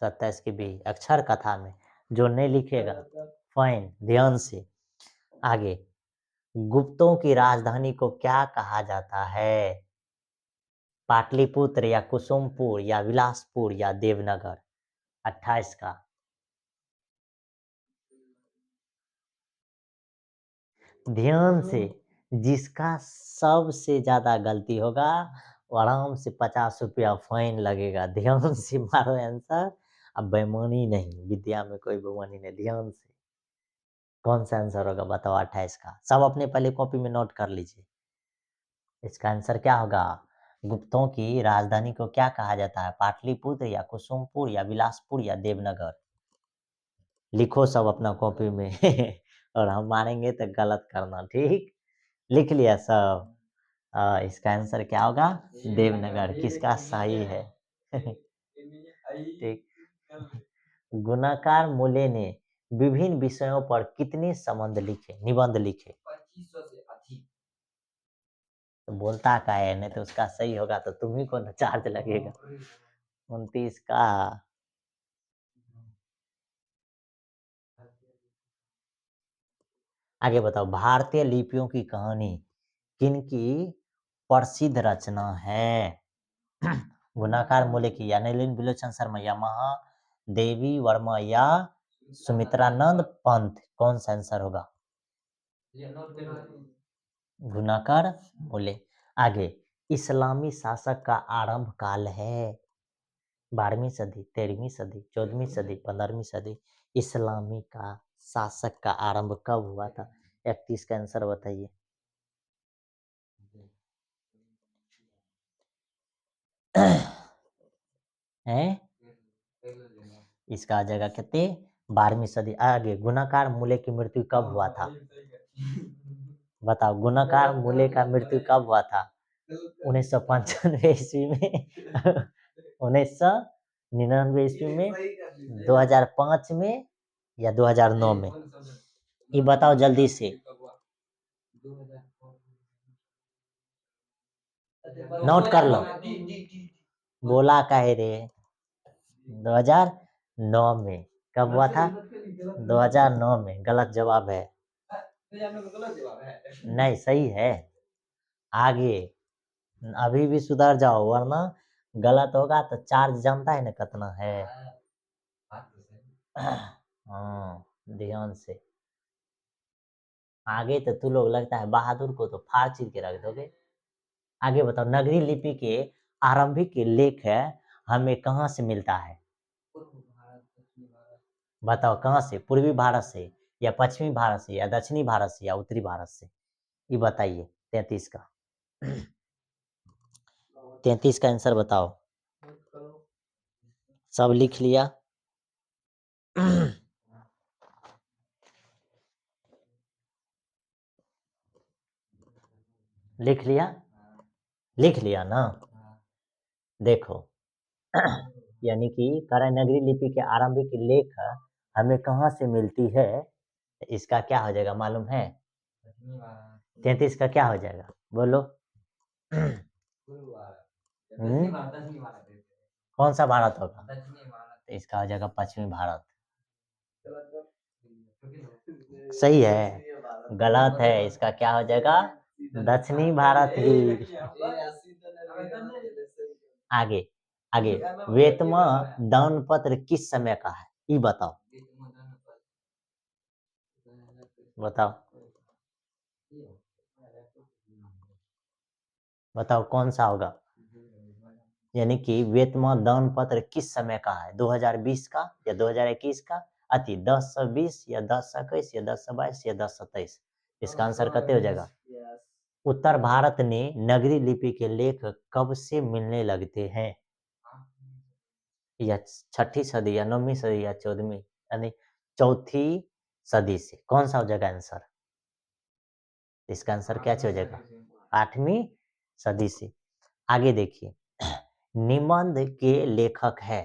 27 की बी, अक्षर कथा में। जो नहीं लिखेगा फाइन, ध्यान से। आगे, गुप्तों की राजधानी को क्या कहा जाता है? पाटलिपुत्र या कुसुमपुर या विलासपुर या देवनगर? 28 का। ध्यान से। जिसका सबसे ज्यादा गलती होगा वो आराम से 50 रुपया फाइन लगेगा। ध्यान से मारो आंसर। अब बेईमानी नहीं, विद्या में कोई बेईमानी नहीं। ध्यान से कौन सा आंसर होगा बताओ? 28 का। सब अपने पहले कॉपी में नोट कर लीजिए। इसका आंसर क्या होगा? गुप्तों की राजधानी को क्या कहा जाता है? पाटलिपुत्र या कुसुमपुर या बिलासपुर या देवनगर? लिखो सब अपना कॉपी में और हम मारेंगे तो गलत करना, ठीक? लिख लिया सब? इसका आंसर क्या होगा? देवनगर। किसका सही है? ठीक। गुणाकार मूल्य ने विभिन्न विषयों पर कितने निबंध लिखे? 2500 से अधिक। तो बोलता का है, नहीं तो उसका सही होगा तो तुम्ही को ना चार्ज लगेगा। 29 का। आगे बताओ, भारतीय लिपियों की कहानी किनकी प्रसिद्ध रचना है? गुणाकार मूल्य की या नलिन विलोचन शर्मा या महादेवी वर्मा या सुमित्रानंद पंत? कौन सा आंसर होगा? गुणाकार मूल्य। आगे, इस्लामी शासक का आरंभ काल है? 12वीं सदी, 13वीं सदी, 14वीं सदी, 15वीं सदी? इस्लामी का शासक का आरंभ कब हुआ था? 31 का आंसर बताइए। है इसका आ जाएगा कितने? 12वीं सदी। आगे, गुणाकार मूल्य की मृत्यु कब हुआ था? बताओ, गुणाकार मूल्य का मृत्यु कब हुआ था? 1995 ईस्वी में 1999 ईस्वी में, 2005 में या 2009 में? ये बताओ जल्दी से। नोट कर लो। बोला काहे रे? 2009 में। कब हुआ था? 2009 में। गलत जवाब है। नहीं, सही है। आगे अभी भी सुधर जाओ, वरना गलत होगा तो चार्ज जानता है ना कितना है। हाँ, ध्यान से। आगे तो तू लोग लगता है बहादुर को तो फाड़ चीर के रख दोगे। आगे बताओ, नगरी लिपि के आरंभिक लेख है हमें कहाँ से मिलता है? बताओ कहाँ से? पूर्वी भारत से या पश्चिमी भारत से या दक्षिणी भारत से या उत्तरी भारत से? ये बताइए। 33 का 33 का आंसर बताओ। सब लिख लिया? लिख लिया? लिख लिया ना? देखो यानी कि नगरी लिपि के आरंभिक लेख हमें कहाँ से मिलती है? इसका क्या हो जाएगा मालूम है? 33 का क्या हो जाएगा बोलो? कौन सा भारत होगा? तो इसका हो जाएगा पश्चिमी भारत। सही है? गलत है। इसका क्या हो जाएगा? दक्षिणी भारत ही। आगे आगे, वेतमा दान पत्र किस समय का है? ये बताओ। बताओ बताओ कौन सा होगा? यानी कि वेतमा दान पत्र किस समय का है? 2020 का या 2021 का? अति 10/20 या 10/21 या 10/22 या 10/23? इसका आंसर कते हो जाएगा? उत्तर भारत ने नगरी लिपि के लेख कब से मिलने लगते हैं? या 6ठी सदी या 9वीं सदी या 14वीं, यानी 4थी सदी से? कौन सा हो जाएगा आंसर? इसका आंसर क्या हो जाएगा? 8वीं सदी से। आगे देखिए, निबंध के लेखक है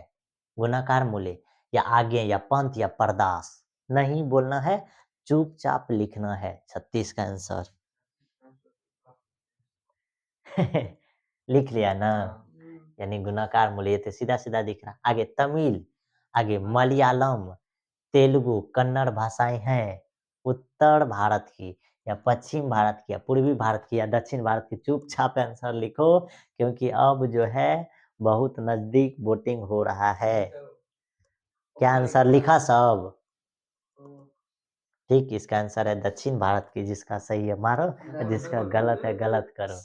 गुणाकार मूल्य या आगे या पंत या परदास? नहीं बोलना है, चुपचाप लिखना है। 36 का आंसर। लिख लिया ना? यानी गुणाकार मूल्य, तो सीधा सीधा दिख रहा। आगे तमिल, आगे मलयालम, तेलुगु, कन्नड़ भाषाएं हैं उत्तर भारत की या पश्चिम भारत की या पूर्वी भारत की या दक्षिण भारत की? चुपचाप आंसर लिखो, क्योंकि अब जो है बहुत नजदीक वोटिंग हो रहा है। क्या आंसर लिखा सब? ठीक, इसका आंसर है दक्षिण भारत की। जिसका सही है मारो, जिसका गलत है गलत करो।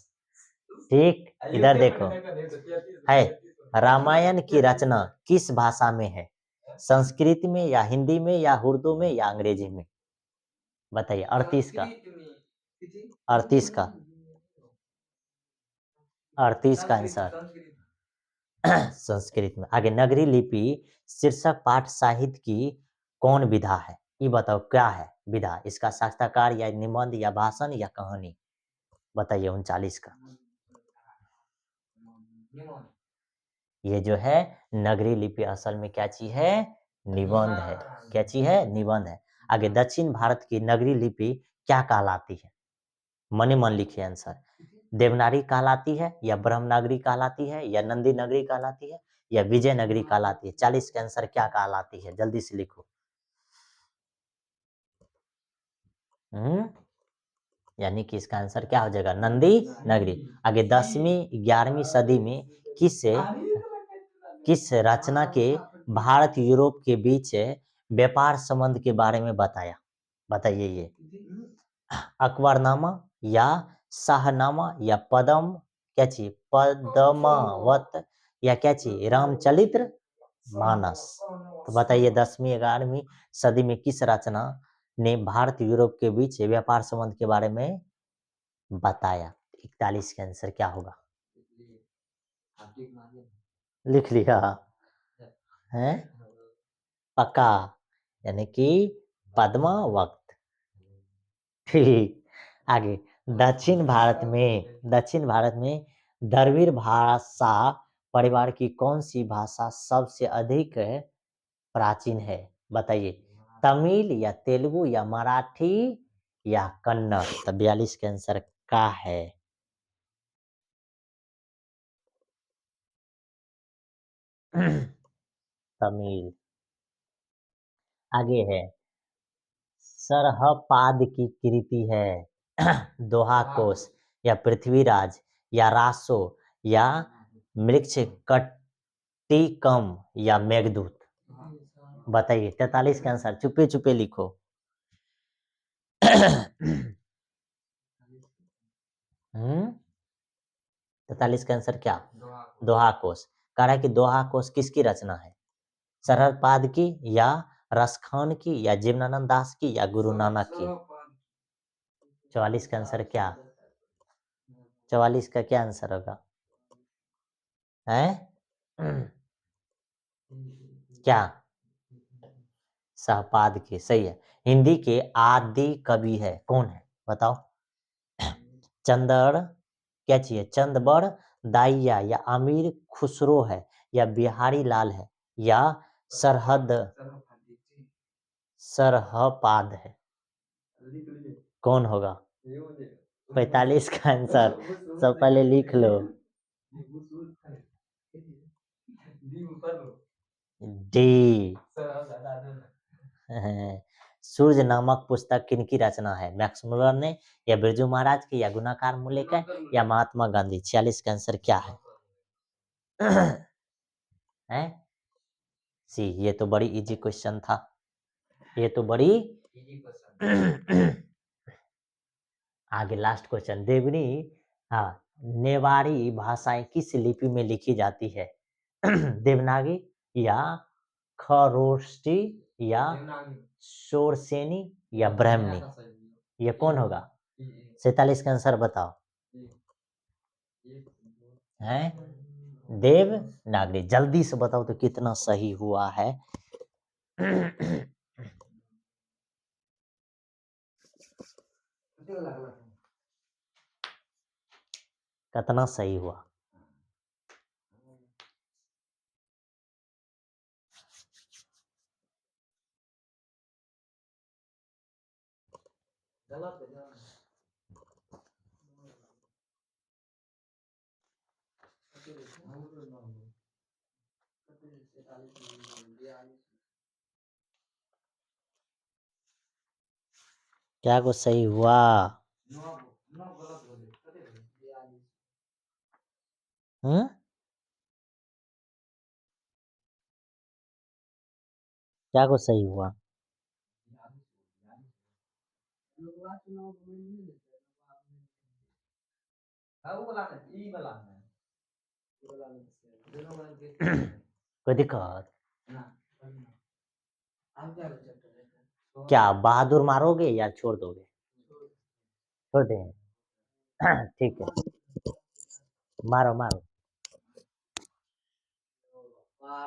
ठीक, इधर देखो, है रामायण की रचना किस भाषा में है? संस्कृत में या हिंदी में या उर्दू में या अंग्रेजी में? बताइए। 38 का 38 का 38 का आंसर संस्कृत में। आगे, नगरी लिपि शीर्षक पाठ साहित्य की कौन विधा है? ये बताओ क्या है विधा? इसका साक्षात्कार या निबंध या भाषण या कहानी? बताइए। 39 का ये जो है नगरी लिपि असल में क्या चीज है? निबंध है। क्या चीज है? निबंध है। आगे, दक्षिण भारत की नगरी लिपि क्या कहलाती है? मने मन लिखिए आंसर। देवनागरी कहलाती है या ब्रह्मनागरी कहलाती है या नंदी नगरी कहलाती है या विजय नगरी कहलाती है? 40 का आंसर क्या कहलाती है? जल्दी से लिखो। यानी कि इसका आंसर क्या हो जाएगा? नंदी नगरी। आगे, 10वीं 11वीं सदी में किस रचना के भारत यूरोप के बीच व्यापार संबंध के बारे में बताया? बताइए ये। अकबरनामा या शाहनामा या पदम, क्या चीज पद्मावत या क्या चीज रामचरित्र मानस? तो बताइए 10वीं 11वीं सदी में किस रचना ने भारत यूरोप के बीच व्यापार संबंध के बारे में बताया? 41 का आंसर क्या होगा? लिख लिया है? पक्का? यानी कि पद्मावत। ठीक। आगे, दक्षिण भारत में द्रविड़ भाषा परिवार की कौन सी भाषा सबसे अधिक प्राचीन है? बताइए, तमिल या तेलुगु या मराठी या कन्नड़? तो 42 के आंसर का है तमिल। आगे है, सरहपाद की कृति है दोहा कोश या पृथ्वीराज या रासो या मृक्ष कट्टिकम या मेघदूत? बताइए, 43 का आंसर चुपे चुपे लिखो। हम्म 43 का आंसर क्या? दोहा कोश। कह रहा है कि दोहा कोश किसकी रचना है? सरहपाद की या रसखान की या जीवनानंद दास की या गुरु नानक की? 44 का आंसर क्या? 44 का क्या आंसर होगा? है क्या? सहपाद की, सही है। हिंदी के आदि कवि है कौन है? बताओ। चंदर क्या चाहिए? चंदबड़ दाइया या अमीर खुसरो है या बिहारी लाल है या सरहद सरहपाद है? कौन होगा? 45 का आंसर सब पहले लिख लो। डी। सूर्य नामक पुस्तक किनकी रचना है? मैक्स मुलर ने या बिरजू महाराज की या गुणाकार मुलेकर या महात्मा गांधी? 46 का आंसर क्या है? हैं? सी, ये तो बड़ी इजी क्वेश्चन था, ये तो बड़ी आगे लास्ट क्वेश्चन, देवनी हाँ नेवारी भाषाएं किस लिपि में लिखी जाती है? देवनागरी या खरोष्टी या शोरसेनी या ब्राह्मणी? ये कौन होगा? 47 का आंसर बताओ। है देवनागरी। जल्दी से बताओ तो कितना सही हुआ है। कितना सही हुआ? क्या कुछ सही हुआ? हम्म क्या कुछ सही हुआ? कोई दिक्कत? क्या बहादुर मारोगे या छोड़ दोगे? छोड़ दें? ठीक है, मारो मारो।